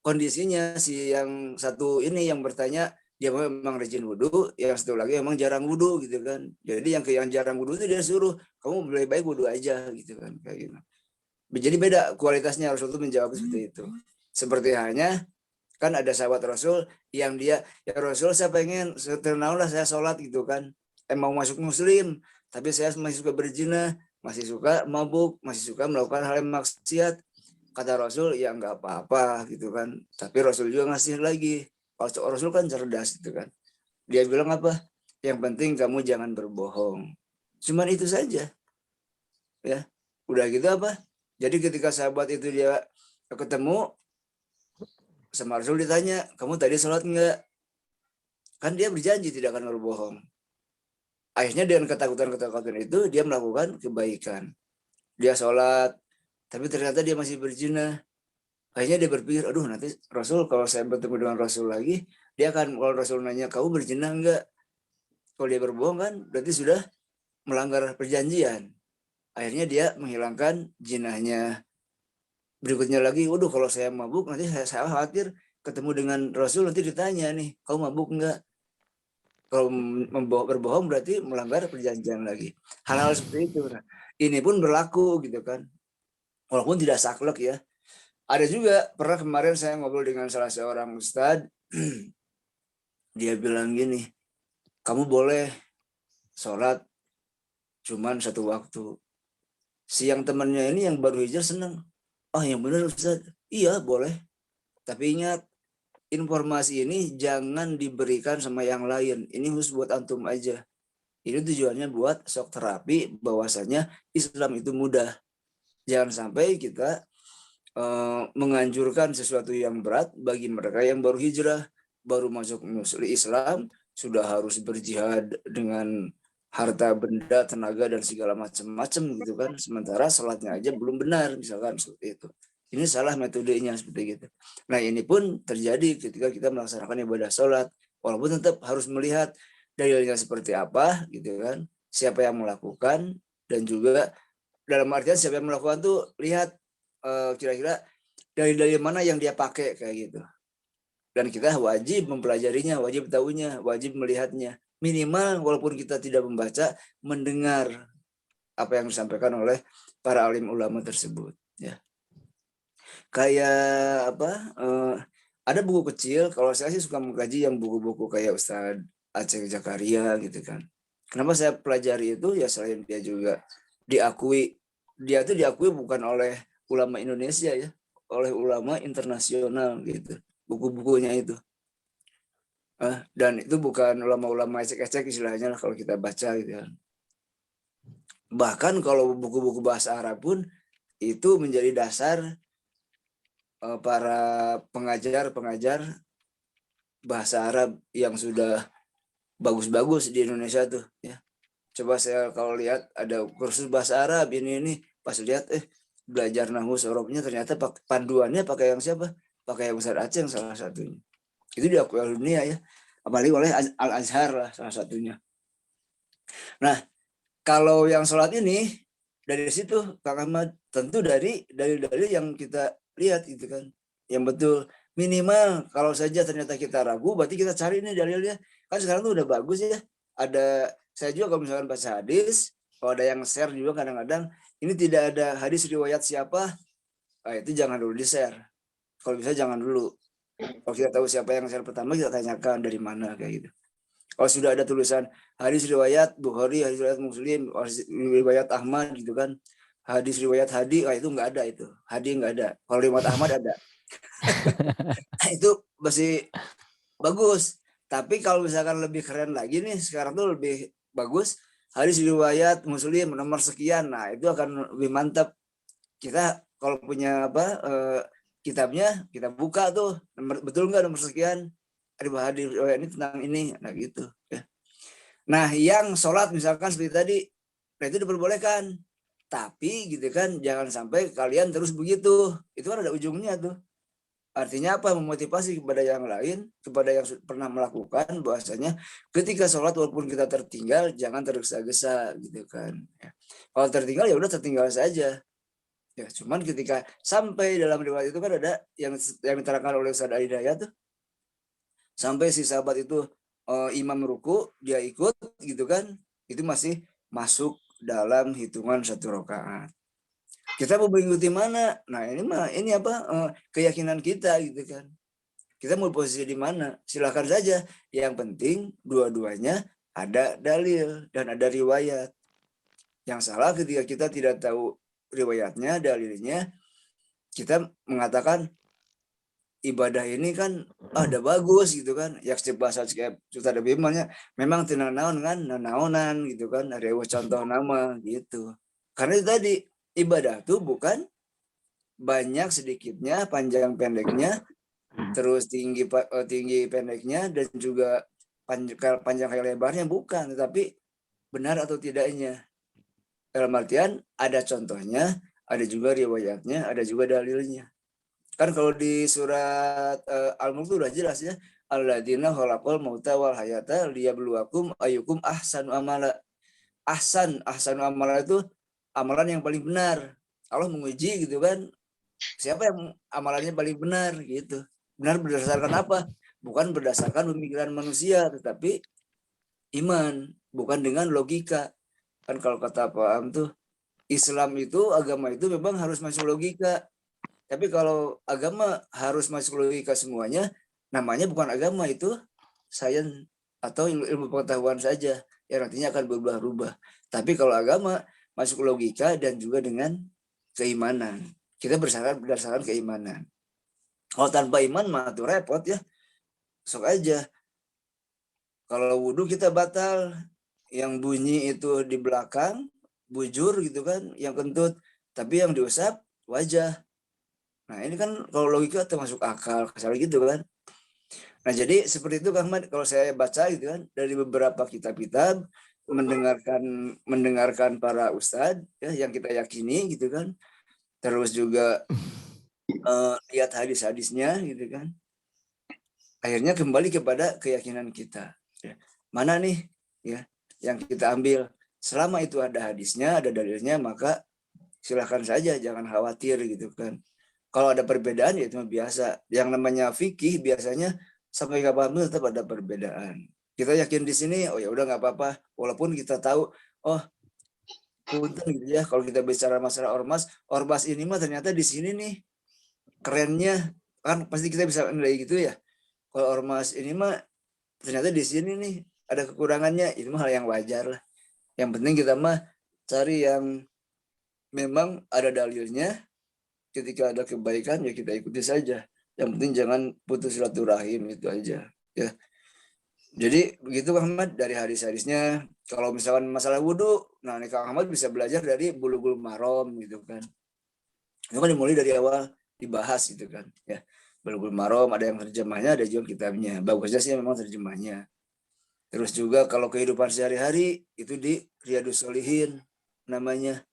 kondisinya si yang satu ini yang bertanya dia memang rajin wudhu, yang satu lagi memang jarang wudhu gitu kan. Jadi yang jarang wudhu itu dia suruh kamu lebih baik wudhu aja gitu kan, kayak gitu. Jadi beda kualitasnya. Rasul itu menjawab seperti itu. Seperti halnya kan ada sahabat Rasul yang dia, ya Rasul saya pengen terkenal lah saya sholat gitu kan, mau masuk muslim, tapi saya masih suka berzina, masih suka mabuk, masih suka melakukan hal yang maksiat. Kata Rasul, ya nggak apa-apa gitu kan. Tapi Rasul juga ngasih lagi. Kalau Rasul kan cerdas gitu kan. Dia bilang apa? Yang penting kamu jangan berbohong. Cuman itu saja. Ya, udah gitu apa? Jadi ketika sahabat itu dia ketemu sama Rasul, ditanya, kamu tadi sholat enggak? Kan dia berjanji tidak akan berbohong. Akhirnya dengan ketakutan-ketakutan itu dia melakukan kebaikan. Dia sholat, tapi ternyata dia masih berzina. Akhirnya dia berpikir, aduh nanti Rasul kalau saya bertemu dengan Rasul lagi, dia akan, kalau Rasul nanya, kamu berzina enggak? Kalau dia berbohong kan berarti sudah melanggar perjanjian. Akhirnya dia menghilangkan jinahnya. Berikutnya lagi, waduh kalau saya mabuk nanti saya khawatir ketemu dengan Rasul nanti ditanya nih, kamu mabuk enggak? Kalau berbohong berarti melanggar perjanjian lagi. Hal-hal seperti itu. Nah, ini pun berlaku gitu kan. Walaupun tidak saklek ya. Ada juga pernah kemarin saya ngobrol dengan salah seorang ustadz. Dia bilang gini, kamu boleh sholat cuman satu waktu. Siang temannya ini yang baru hijrah senang. Oh yang benar Ustadz, iya boleh. Tapi ingat, informasi ini jangan diberikan sama yang lain. Ini khusus buat antum aja. Ini tujuannya buat shock terapi bahwasanya Islam itu mudah. Jangan sampai kita menganjurkan sesuatu yang berat bagi mereka yang baru hijrah, baru masuk Islam, sudah harus berjihad dengan harta benda, tenaga dan segala macam-macam gitu kan. Sementara sholatnya aja belum benar misalkan seperti itu. Ini salah metodenya seperti gitu. Nah ini pun terjadi ketika kita melaksanakan ibadah sholat. Walaupun tetap harus melihat dalilnya seperti apa gitu kan. Siapa yang melakukan dan juga dalam artian siapa yang melakukan tuh lihat kira-kira dalil-dalil mana yang dia pakai kayak gitu. Dan kita wajib mempelajarinya, wajib tahunya, wajib melihatnya. Minimal walaupun kita tidak membaca, mendengar apa yang disampaikan oleh para alim ulama tersebut. Ya. Kayak apa? Ada buku kecil. Kalau saya sih suka mengkaji yang buku-buku kayak Ustadz Aceh Zakaria gitu kan. Kenapa saya pelajari itu? Ya selain dia juga diakui, dia itu diakui bukan oleh ulama Indonesia ya, oleh ulama internasional gitu. Buku-bukunya itu. Dan itu bukan ulama-ulama ecek-ecek istilahnya lah kalau kita baca gitu kan. Bahkan kalau buku-buku bahasa Arab pun itu menjadi dasar para pengajar bahasa Arab yang sudah bagus-bagus di Indonesia tuh ya. Coba saya kalau lihat ada kursus bahasa Arab ini pas lihat belajar nahwu sorobnya ternyata panduannya pakai yang siapa? Pakai yang Ustadz Aceh yang salah satunya. Itu diakui oleh dunia ya. Apalagi oleh Al-Azhar lah salah satunya. Nah, kalau yang sholat ini dari situ Kang Ahmad tentu dari dalil-dalil yang kita lihat gitu kan. Yang betul minimal kalau saja ternyata kita ragu berarti kita cari ini dalilnya. Kan sekarang tuh udah bagus ya. Ada saya juga kalau misalkan baca hadis, kalau ada yang share juga kadang-kadang ini tidak ada hadis riwayat siapa, itu jangan dulu di-share. Kalau bisa jangan dulu. Kalau kita tahu siapa yang share pertama, kita tanyakan dari mana kayak gitu. Kalau sudah ada tulisan hadis riwayat Bukhari, hadis riwayat Muslim, hadis riwayat Ahmad gitu kan, hadis riwayat Hadi, itu nggak ada itu. Hadi nggak ada. Kalau riwayat Ahmad ada. Itu masih bagus. Tapi kalau misalkan lebih keren lagi nih, sekarang tuh lebih bagus hadis riwayat Muslim nomor sekian. Nah, itu akan lebih mantap. Kita kalau punya kitabnya kita buka tuh, betul nggak nomor sekian, ada hadis ini tentang ini, nah gitu ya. Nah yang sholat misalkan seperti tadi, nah itu diperbolehkan, tapi gitu kan jangan sampai kalian terus begitu, itu kan ada ujungnya tuh. Artinya apa? Memotivasi kepada yang lain, kepada yang pernah melakukan, bahwasanya ketika sholat walaupun kita tertinggal, jangan tergesa-gesa gitu kan. Kalau tertinggal ya udah tertinggal saja. Ya, cuman ketika sampai dalam riwayat itu kan ada yang diterangkan oleh Ustaz Hidayat tuh, sampai si sahabat itu imam ruku, dia ikut gitu kan, itu masih masuk dalam hitungan 1 rakaat. Kita mau mengikuti mana? Nah ini apa keyakinan kita gitu kan. Kita mau posisi di mana? Silakan saja. Yang penting dua-duanya ada dalil dan ada riwayat. Yang salah ketika kita tidak tahu riwayatnya, dalilnya, kita mengatakan ibadah ini kan ada bagus gitu kan. Ya setiap bahasa kayak Ustaz Bimanya memang tidak naon kan, naonan gitu kan. Ada contoh nama gitu. Karena itu tadi ibadah itu bukan banyak sedikitnya, panjang pendeknya, terus tinggi pendeknya, dan juga panjang kayak lebarnya, bukan, tetapi benar atau tidaknya. Dalam artian ada contohnya, ada juga riwayatnya, ada juga dalilnya. Kan kalau di surat Al-Mulk itu udah jelas ya, alladzina khalaqal mauta wal hayata liyabluwakum ayyukum ahsanu amala. Ahsanu amala itu amalan yang paling benar. Allah menguji gitu kan, siapa yang amalannya paling benar gitu. Benar berdasarkan apa? Bukan berdasarkan pemikiran manusia, tetapi iman, bukan dengan logika. Kan kalau kata Pak Am tuh, Islam itu, agama itu memang harus masuk logika. Tapi kalau agama harus masuk logika semuanya, namanya bukan agama, itu sains atau ilmu pengetahuan saja, yang nantinya akan berubah-ubah. Tapi kalau agama masuk logika dan juga dengan keimanan. Kita berdasarkan keimanan. Kalau tanpa iman mah tuh repot ya. Sok aja. Kalau wudhu kita batal, yang bunyi itu di belakang, bujur gitu kan, yang kentut, tapi yang diusap wajah. Nah ini kan kalau logika termasuk akal, kasar gitu kan. Nah jadi seperti itu Kang Ahmad, kalau saya baca gitu kan, dari beberapa kitab-kitab, mendengarkan para ustadz ya, yang kita yakini gitu kan, terus juga lihat hadis-hadisnya gitu kan, akhirnya kembali kepada keyakinan kita ya. Mana nih ya yang kita ambil, selama itu ada hadisnya, ada dalilnya, maka silahkan saja, jangan khawatir gitu kan. Kalau ada perbedaan ya itu biasa, yang namanya fikih biasanya sampai kapanpun tetap ada perbedaan. Kita yakin di sini, oh ya udah nggak apa-apa, walaupun kita tahu, oh punten gitu ya, kalau kita bicara masalah ormas ini mah ternyata di sini nih kerennya, kan pasti kita bisa nilai gitu ya. Kalau ormas ini mah ternyata di sini nih ada kekurangannya, itu mah hal yang wajar lah. Yang penting kita mah cari yang memang ada dalilnya. Ketika ada kebaikan ya kita ikuti saja. Yang penting jangan putus silaturahim, itu aja ya. Jadi begitu Kang Ahmad dari hadis-hadisnya. Kalau misalkan masalah wudhu, nah Kang Ahmad bisa belajar dari Bulughul Maram gitu kan. Itu kan dimulai dari awal dibahas gitu kan ya. Bulughul Maram ada yang terjemahnya, ada juga kitabnya. Bagusnya sih memang terjemahnya. Terus juga kalau kehidupan sehari-hari itu di Riyadhus Shalihin namanya,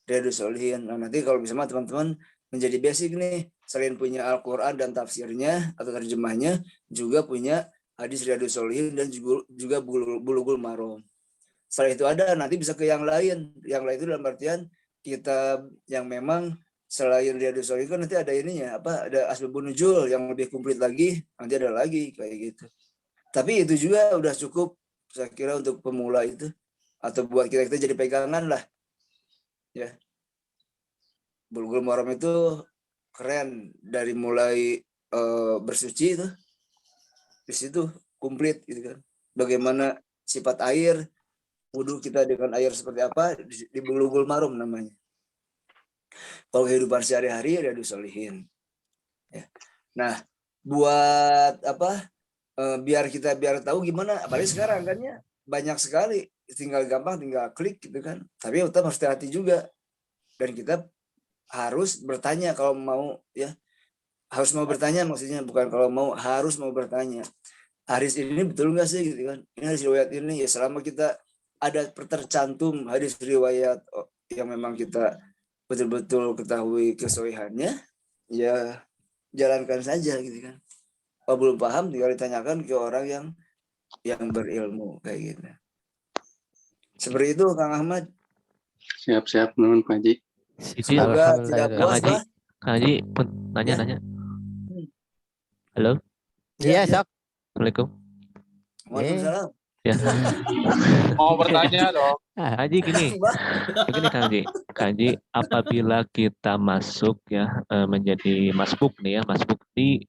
Riyadhus Shalihin. Nah nanti kalau bisa teman-teman menjadi basic nih, selain punya Al-Quran dan tafsirnya atau terjemahnya, juga punya hadis Riyadhus Shalihin dan juga Bulughul Maram. Setelah itu ada, nanti bisa ke yang lain. Yang lain itu dalam artian kitab yang memang selain Riyadhus Shalihin kan nanti ada ininya, apa, ada Asbabun Nuzul yang lebih komplit lagi, nanti ada lagi kayak gitu. Tapi itu juga udah cukup saya kira untuk pemula itu, atau buat kita jadi pegangan lah ya. Bulughul Maram itu keren, dari mulai bersuci itu di situ komplit gitu kan. Bagaimana sifat air, wudhu kita dengan air seperti apa, di Bulughul Maram namanya. Kalau kehidupan sehari-hari Riyadhus Shalihin ya. Nah buat apa, biar tahu gimana, apalagi sekarang kan ya banyak sekali, tinggal gampang, tinggal klik gitu kan. Tapi tetap harus hati-hati juga, dan kita harus bertanya kalau mau ya, harus mau bertanya, maksudnya bukan kalau mau, harus mau bertanya. Hadis ini betul nggak sih gitu kan? Ini hadis riwayat ini ya, selama kita ada tercantum hadis riwayat yang memang kita betul-betul ketahui kesohihannya, ya jalankan saja gitu kan. Kalau belum paham tinggal ditanyakan ke orang yang berilmu kayak gitu. Seperti itu Kang Ahmad. Siap-siap nuhun Pak Haji. Itu ya, Semoga tidak Alhamdulillah. Kang puas Haji, lah. Kang Haji, Ya. nanya. Halo, Iya, Sok. Assalamualaikum. Waalaikumsalam. Ya, Mau bertanya dong. Haji gini Kang Haji. Kang Haji, apabila kita masuk ya menjadi masbuk nih ya, masbuk di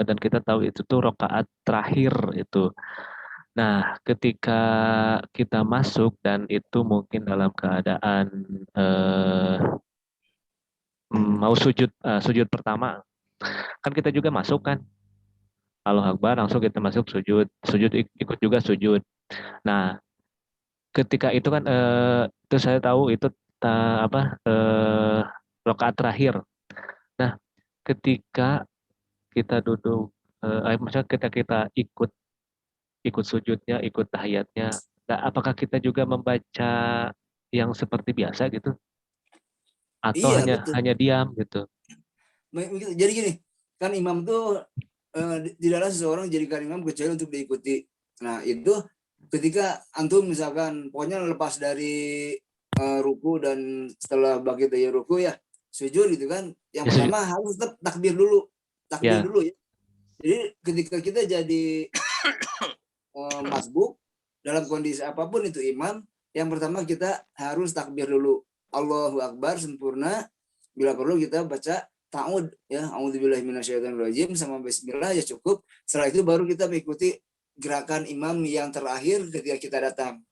dan kita tahu itu tuh rakaat terakhir itu. Nah, ketika kita masuk dan itu mungkin dalam keadaan mau sujud pertama, kan kita juga masuk kan, Allahu Akbar langsung kita masuk sujud ikut juga sujud. Nah, ketika itu kan itu saya tahu itu rakaat terakhir. Nah, ketika kita duduk, maksudnya kita ikut sujudnya, ikut tahiyatnya, nah, apakah kita juga membaca yang seperti biasa gitu? Atau Iya, betul. hanya diam gitu? Jadi gini, kan imam tuh tidaklah seseorang jadikan imam kecuali untuk diikuti. Nah itu ketika antum misalkan pokoknya lepas dari ruku dan setelah bagi dari ruku ya sujud gitu kan, yang Ya, pertama harus tetap takbir dulu Ya. ya. Jadi ketika kita jadi masbuk dalam kondisi apapun itu imam, yang pertama kita harus takbir dulu, Allahu Akbar sempurna. Bila perlu kita baca ta'ud ya, a'udzubillahi minasyaitonirrajim sama bismillah ya cukup. Setelah itu baru kita mengikuti gerakan imam yang terakhir ketika kita datang.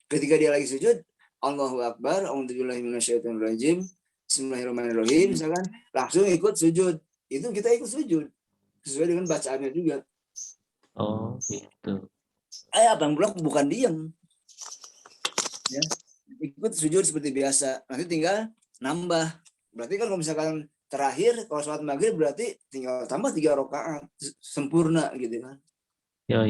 Ketika dia lagi sujud, Allahu Akbar, a'udzubillahi minasyaitonirrajim, bismillahirrahmanirrahim, misalkan langsung ikut sujud. Itu kita ikut sujud sesuai dengan bacaannya juga. Oh, gitu. Apa yang bukan diam. Ya, ikut sujud seperti biasa. Nanti tinggal nambah. Berarti kan kalau misalkan terakhir kalau sholat maghrib berarti tinggal tambah 3 rakaat sempurna gitu kan. Ya.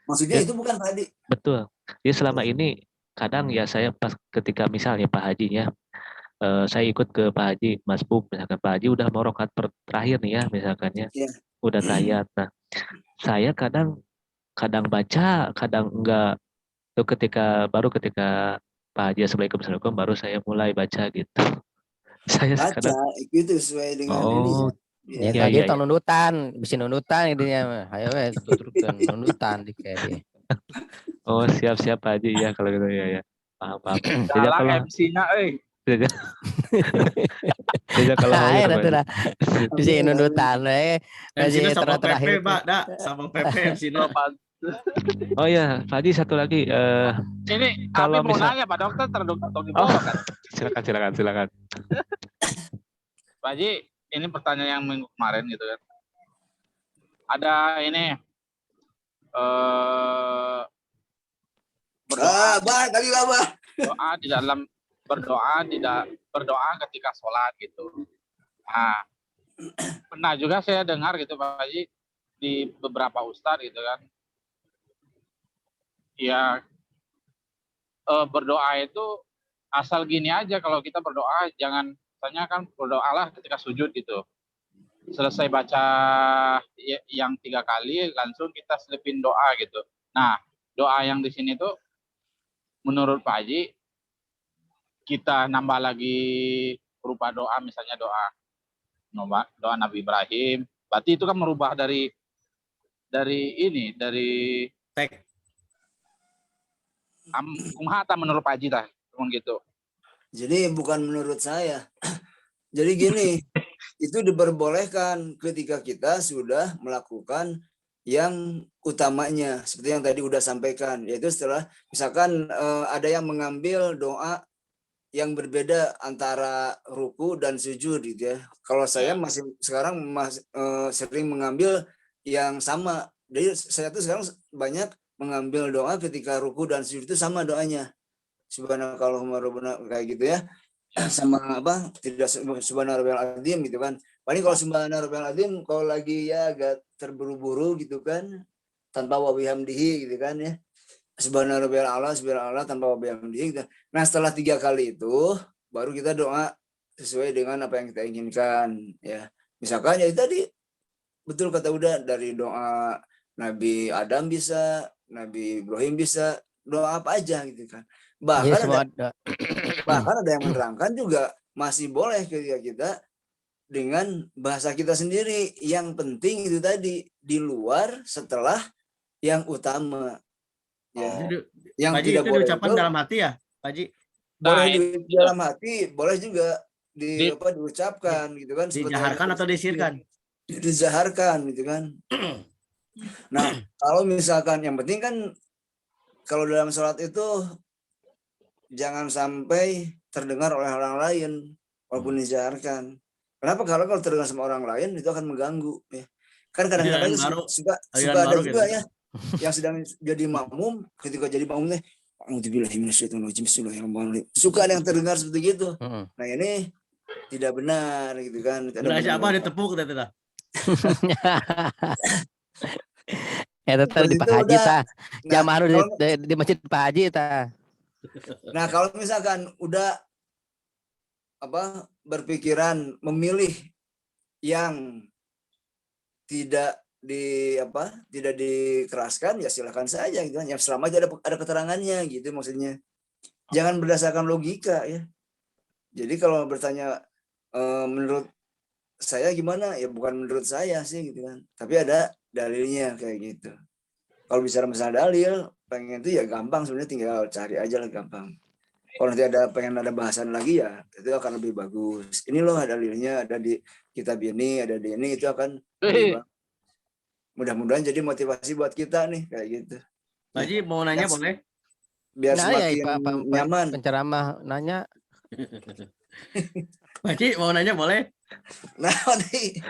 Maksudnya Ya. itu bukan tadi. Betul. Ya selama ini kadang ya saya pas ketika misalnya Pak Haji ya, saya ikut ke Pak Haji masbuk, misalkan Pak Haji udah mau rakaat terakhir nih ya, misalkan ya, Ya. udah tahiyat. Nah, saya kadang baca, kadang enggak. Itu ketika Pak Haji Assalamualaikum baru saya mulai baca gitu. Saya Baca kadang itu sesuai dengan ini ya. Ya, Iya, tadi iya, tong nunutan, bisa nunutan intinya mah. Ayo weh tuturkeun nunutan di kene. Oh, siap Pak Haji ya kalau gitu ya. Paham. Jalan MC-nya, Jazakallah Air khair, Pak atuh Haji. dah. Bisa nunutan we. MC-nya sama terakhir. PP, Pak. Sama PP MC-nya. Oh ya, Pak Haji satu lagi. Ini Kalau kami mau misal- nanya Pak Dokter, terdokter di bawah kan. Silakan. Pak Haji, ini pertanyaan yang minggu kemarin gitu kan. Ada ini Bah. di dalam berdoa ketika sholat gitu. Nah, pernah juga saya dengar gitu Pak Haji di beberapa ustadz gitu kan. Ya berdoa itu asal gini aja, kalau kita berdoa jangan, misalnya kan berdoalah ketika sujud gitu. Selesai baca yang 3 kali langsung kita selipin doa gitu. Nah, doa yang di sini tuh menurut Pak Haji kita nambah lagi berupa doa, misalnya doa Nabi Ibrahim. Berarti itu kan merubah dari Tek. kumhata menurut Pak Haji dah, gitu. Jadi bukan menurut saya. Jadi gini, itu diperbolehkan ketika kita sudah melakukan yang utamanya, seperti yang tadi udah sampaikan, yaitu setelah misalkan ada yang mengambil doa yang berbeda antara ruku dan sujud gitu ya. Kalau saya masih sering mengambil yang sama. Jadi saya tuh sekarang banyak mengambil doa ketika ruku dan sujud itu sama doanya. Subhanakallahumma rabbana kayak gitu ya. Sama tidak subhanarabbiyal azim gitu kan. Paling kalau subhana rabbiyal azim kalau lagi ya agak terburu-buru gitu kan, tanpa wa bihamdihi gitu kan ya. Subhana rabbiyal a'la tanpa wa bihamdihi gitu. Nah, setelah 3 kali itu baru kita doa sesuai dengan apa yang kita inginkan ya. Misalkan ya tadi betul kata Uda, dari doa Nabi Adam bisa, Nabi Ibrahim bisa, doa apa aja gitu kan. Jadi semua Bahkan ada yang menerangkan juga masih boleh ketika kita dengan bahasa kita sendiri. Yang penting itu tadi di luar setelah yang utama. Ya. Yang Pak Haji, tidak itu boleh diucapkan itu dalam hati ya, Pak Haji? boleh Nah, di dalam hati, boleh juga Di- diucapkan gitu kan. Dijaharkan atau disirkan? Dizaharkan gitu kan. Nah, kalau misalkan yang penting kan kalau dalam sholat itu jangan sampai terdengar oleh orang lain walaupun dizaharkan. Kenapa? Kalau terdengar sama orang lain itu akan mengganggu ya. Kan kadang-kadang suka ada baru juga gitu. ya yang sedang jadi makmum, ketika jadi makmum teh suka ada yang terdengar seperti itu. Nah, ini tidak benar gitu kan. Udah siapa ditepuk gitu dah. Ya tetap di Pak Haji tah. Jamaah di masjid Pak Haji tah. Nah, kalau misalkan udah berpikiran memilih yang tidak tidak dikeraskan, ya silakan saja gitu kan. Ya selama ada keterangannya gitu maksudnya. Jangan berdasarkan logika ya. Jadi kalau bertanya menurut saya gimana, ya bukan menurut saya sih gitu kan. Tapi ada dalilnya kayak gitu. Kalau bicara masalah dalil, pengen itu ya gampang sebenarnya, tinggal cari aja lah gampang. Kalau nanti pengen ada bahasan lagi ya itu akan lebih bagus. Ini loh dalilnya, ada di kitab ini, ada di ini, itu akan lebih bagus. Mudah-mudahan jadi motivasi buat kita nih kayak gitu. Pak Haji mau nanya boleh? Biar semakin ya, nyaman. Penceramah nanya. Pak Haji mau nanya boleh? Nah, nih.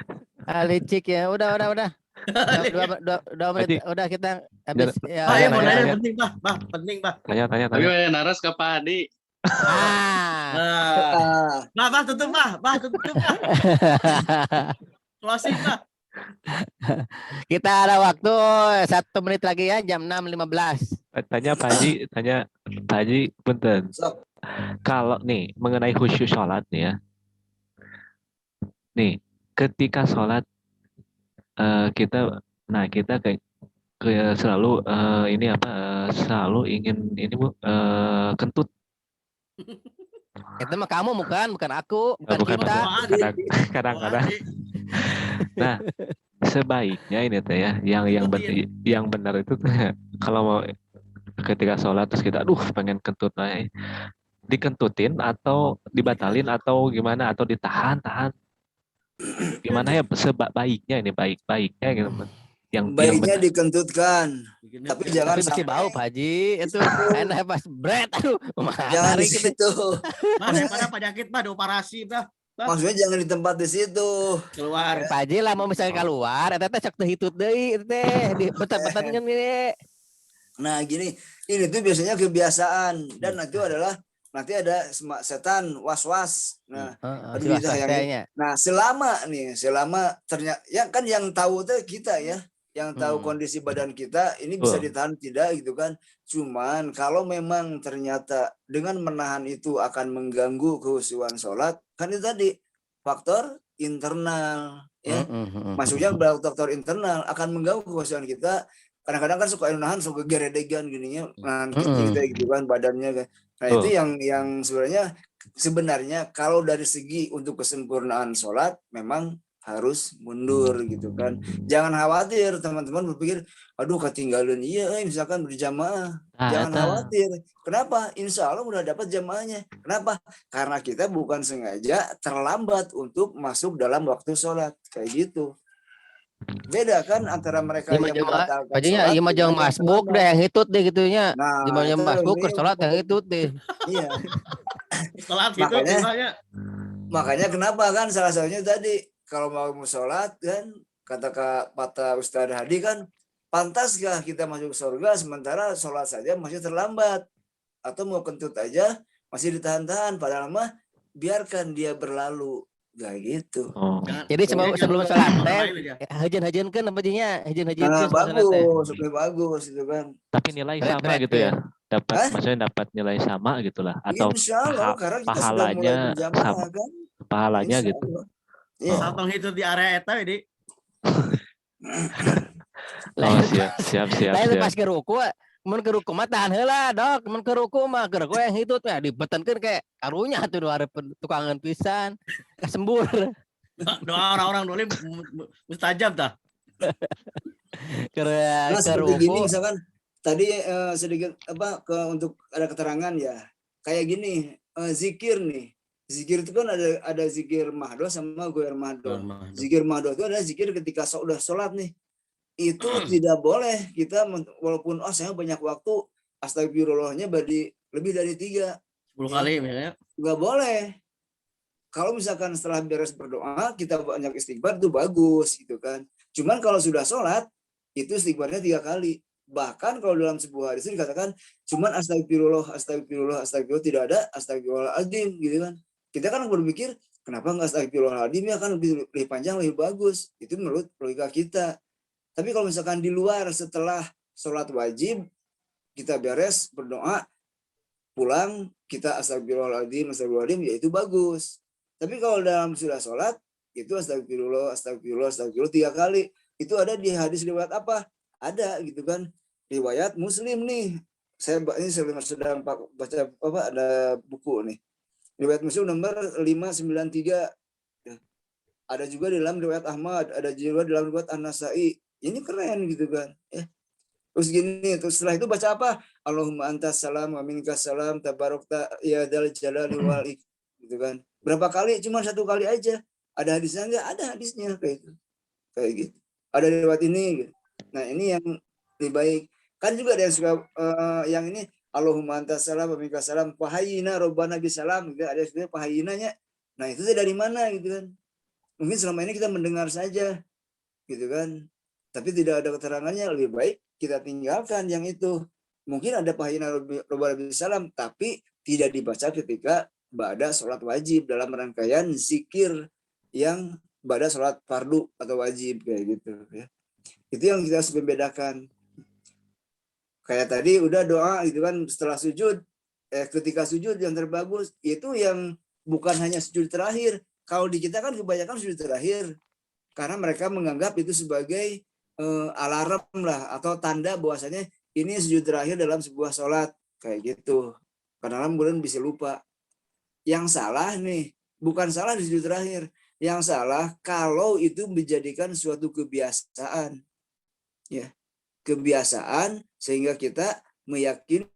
Licik ya, udah. 2 menit, udah kita habis. Pak, ya mau nanya penting, Pak. Penting, Pak. Tanya. Tapi naras ke Pak Hadi. Pak, tutup, Pak. Tutup, Pak. Closing, Pak. Kita ada waktu 1 menit lagi ya, jam 6.15. Tanya Pak Haji, punten. Kalau nih mengenai khusyuk sholat nih ya. Nih, ketika sholat kita kayak selalu selalu ingin ini Bu, kentut. Itu mah kamu bukan aku, bukan kita. Kadang-kadang. Nah, sebaiknya ini teh ya, yang benar itu kalau mau ketika sholat terus kita pengen kentut, dikentutin atau dibatalin atau gimana, atau ditahan gimana ya baiknya gitu. Baiknya dikentutkan, tapi jangan masih bau Pak Haji itu enak pas bread, jangan di situ. Mas, daripada penyakit Pak, operasi Pak. Maksudnya jangan di tempat di situ. Keluar. Pak Haji lah mau misalnya keluar, eta teh cek teh hitut deui teh di betat-betatnya nih. Nah, gini, ini tuh biasanya kebiasaan dan itu adalah nanti ada setan was-was. Nah, selama ternyata ya kan yang tahu tuh kita ya, yang tahu kondisi badan kita ini bisa ditahan tidak gitu kan. Cuman kalau memang ternyata dengan menahan itu akan mengganggu kehusuan sholat, kan itu tadi faktor internal ya. Maksudnya faktor internal akan mengganggu kehusuan kita. Kadang-kadang kan suka nahan, suka geredegan gininya, nahan kita gitu kan badannya kan. Nah, itu yang sebenarnya kalau dari segi untuk kesempurnaan sholat memang harus mundur gitu kan. Jangan khawatir teman-teman berpikir, aduh ketinggalan misalkan berjamaah. Jangan khawatir. Kenapa? Insya Allah udah dapat jamaahnya. Kenapa? Karena kita bukan sengaja terlambat untuk masuk dalam waktu sholat kayak gitu. Beda kan antara mereka yang membatalkan sholat. Iya mah jangan masbuk deh yang hitut deh gitunya. Nah, di mana masbuk ke sholat yang hitut deh. Iya. Sholat itu makanya kenapa kan salah satunya tadi kalau mau sholat kan kata Ustadz Hadi kan, pantaskah kita masuk surga sementara sholat saja masih terlambat, atau mau kentut aja masih ditahan-tahan, padahal mah biarkan dia berlalu kayak gitu. Oh. Jadi sebelum Jangan sholat orang teh lain aja. hajen-hajen kan apa jinya? Hajen-hajen Nah, kan sebelum sholat teh. bagus, lebih bagus itu kan. Tapi nilai sama Keren gitu ya. Dapat Hah? maksudnya dapat nilai sama gitulah atau Insya Allah, karena kita sudah mulai pahalanya berjamaah sama kan. pahalanya Insya gitu. Allah. Iya. Saat menghitung di area eta ini Oh, siap. Lain pas ke ruku, mun ke ruku mah tahan heula, Dok. Mun ke ruku mah ke ruku yang hitut mah dibetenkeun kayak karunya tuh dua tukangan pisan. Kesembur. doa orang-orang dulu mustajab tah. Ke Nah, ke seperti gini ruku. misalkan tadi sedikit untuk ada keterangan ya. Kayak gini, zikir nih. Zikir itu kan ada zikir mahdo sama goer mahdo. Zikir mahdo itu adalah zikir ketika udah sholat nih. Itu tidak boleh kita walaupun saya banyak waktu astagfirullahnya lebih dari 3. 10 kali misalnya. Nggak boleh. Kalau misalkan setelah beres berdoa kita banyak istighfar itu bagus gitu kan. Cuman kalau sudah sholat itu istighfarnya 3 kali. Bahkan kalau dalam sebuah hadis dikatakan cuman astagfirullah tidak ada astagfirullahaladzim gitu kan. Kita kan berpikir kenapa nggak astagfirullahaladzim ya kan lebih panjang lebih bagus. Itu menurut logika kita. Tapi kalau misalkan di luar setelah sholat wajib kita beres berdoa pulang kita astagfirullahaladzim ya itu bagus. Tapi kalau dalam sudah sholat itu astagfirullah 3 kali. Itu ada di hadis riwayat apa? Ada gitu kan. Riwayat Muslim nih. Ini sedang baca ada buku nih. Riwayat Muslim nomor 593. Ada juga di dalam riwayat Ahmad, ada juga di dalam riwayat An-Nasai. Ini keren gitu kan. Ya. Terus gini, terus setelah itu baca apa? Allahumma antas salam wa minkas salam tabarakta ya dal jalali wal ikram gitu kan. Berapa kali? Cuma 1 kali aja. Ada hadisnya enggak? Ada hadisnya kayak itu. Kayak gitu. Ada riwayat ini gitu. Nah, ini yang lebih baik. Kan juga ada yang suka yang ini Allahumma antas salam wa minkas salam fahayyina rabbana bisalam gitu. Ada sebenarnya fahayyinanya. Nah, itu dari mana gitu kan. Mungkin selama ini kita mendengar saja gitu kan. Tapi tidak ada keterangannya, lebih baik kita tinggalkan yang itu. Mungkin ada fahayyina rabbana bisalam tapi tidak dibaca ketika ba'da sholat wajib dalam rangkaian zikir yang ba'da sholat fardu atau wajib kayak gitu ya. Itu yang kita harus membedakan. Kayak tadi udah doa gitu kan setelah sujud, ketika sujud yang terbagus itu yang bukan hanya sujud terakhir. Kalau di kita kan kebanyakan sujud terakhir karena mereka menganggap itu sebagai alarm lah atau tanda bahwasanya ini sujud terakhir dalam sebuah sholat kayak gitu. Karena kemudian bisa lupa. Yang salah nih, bukan salah di sujud terakhir. Yang salah kalau itu menjadikan suatu kebiasaan. Ya. Kebiasaan sehingga kita meyakini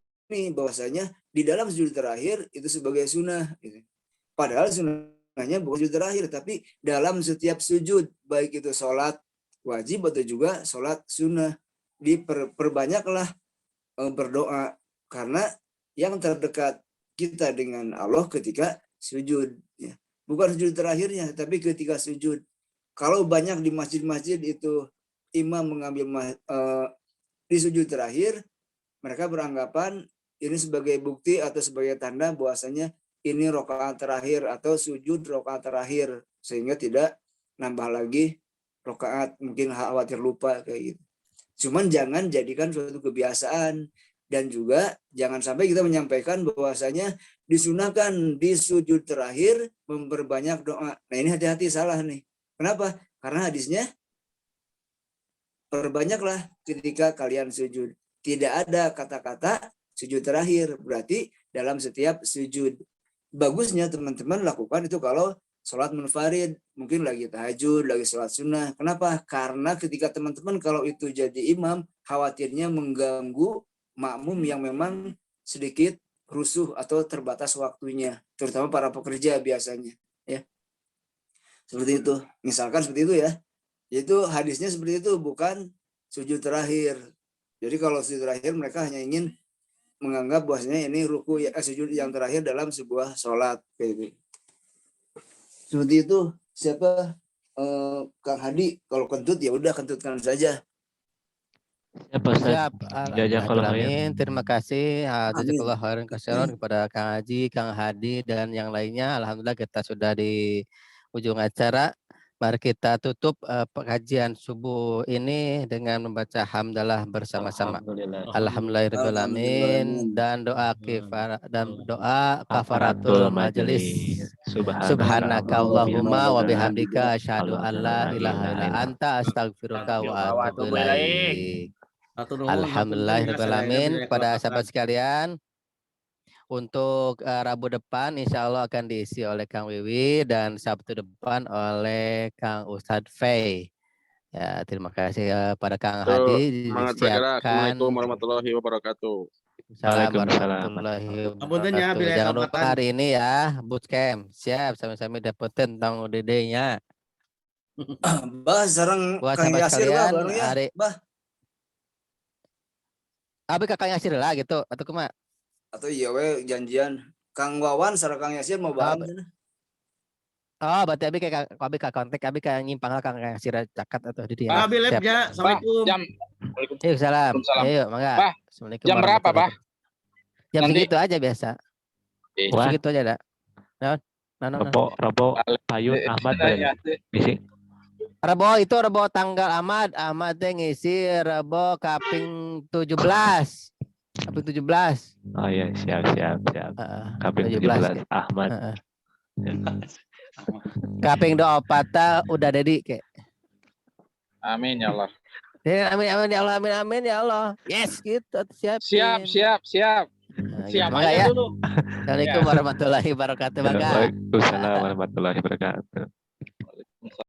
bahwasanya di dalam sujud terakhir itu sebagai sunnah. Gitu. Padahal sunnahnya bukan sujud terakhir, tapi dalam setiap sujud, baik itu sholat wajib atau juga sholat sunnah, diperbanyaklah berdoa. Karena yang terdekat kita dengan Allah ketika sujud. Ya. Bukan sujud terakhirnya, tapi ketika sujud. Kalau banyak di masjid-masjid itu imam mengambil di sujud terakhir, mereka beranggapan ini sebagai bukti atau sebagai tanda bahwasanya ini rakaat terakhir atau sujud rakaat terakhir, sehingga tidak nambah lagi rakaat, mungkin khawatir lupa kayak gitu. Cuman jangan jadikan suatu kebiasaan dan juga jangan sampai kita menyampaikan bahwasanya disunahkan di sujud terakhir memperbanyak doa. Nah, ini hati-hati salah nih. Kenapa? Karena hadisnya perbanyaklah ketika kalian sujud. Tidak ada kata-kata sujud terakhir. Berarti dalam setiap sujud. Bagusnya teman-teman lakukan itu kalau sholat munfarid. Mungkin lagi tahajud, lagi sholat sunnah. Kenapa? Karena ketika teman-teman kalau itu jadi imam, khawatirnya mengganggu makmum yang memang sedikit rusuh atau terbatas waktunya. Terutama para pekerja biasanya. Ya. Seperti itu. Misalkan seperti itu ya. Itu hadisnya seperti itu, bukan sujud terakhir. Jadi kalau sujud terakhir mereka hanya ingin menganggap bahwasanya ini ruku sujud yang terakhir dalam sebuah sholat. Kayak seperti itu. Siapa Kang Hadi? Kalau kentut ya udah kentutkan saja. Siap. Jazakallah khair. Amin. Terima kasih. Jazakallah khairan katsiran kepada Kang Haji, Kang Hadi dan yang lainnya. Alhamdulillah kita sudah di ujung acara. Mari kita tutup pengajian subuh ini dengan membaca hamdalah bersama-sama. Alhamdulillah. Alhamdulillahirobbilalamin dan doa kafaratul majelis. Subhanaka Allahumma wa bihamdika asyhadu an la ilaha illa anta astaghfiruka wa atubu ilaik. Alhamdulillahirobbilalamin. Kepada sahabat sekalian, untuk Rabu depan insya Allah akan diisi oleh Kang Wiwi dan Sabtu depan oleh Kang Ustadz Fei. Ya, terima kasih pada Kang Hadi. Semangat bergerak. Assalamualaikum warahmatullahi wabarakatuh. Jangan lupa hari ini ya bootcamp. Siap sami-sami dapetin tentang UDD-nya. Bah, sarang Buat Kang sahabat Yasir sekalian, bah, ya. hari Bah. Abi Kang Yasir lah gitu atau kumaha? Atau iya we janjian Kang Wawan sareng Kang Yasir mau bareng cenah. Oh, berarti abi kayak kontak abi kayak nyimpang Kang Yasir cakat atau di dia. Abi lep ya. Assalamualaikum. Jam. Salam. Waalaikumsalam. Ayo, mangga. Bah, Assalamualaikum jam berapa, Bah? Jam Nanti. segitu aja biasa. Wah. Segitu aja dah. Rebo Payun Ahmad ngisi. Rebo tanggal Ahmad teh ngisi Rebo kaping 17. Kaping 17. Oh iya, siap. Kaping 17 Ahmad. Kaping 24 udah dedi kek. Amin ya Allah. Amin ya Allah. Yes, gitu siap. Siap. Siap Mangga aja ya. dulu. Assalamualaikum warahmatullahi wabarakatuh. Mangga. Waalaikumsalam warahmatullahi wabarakatuh.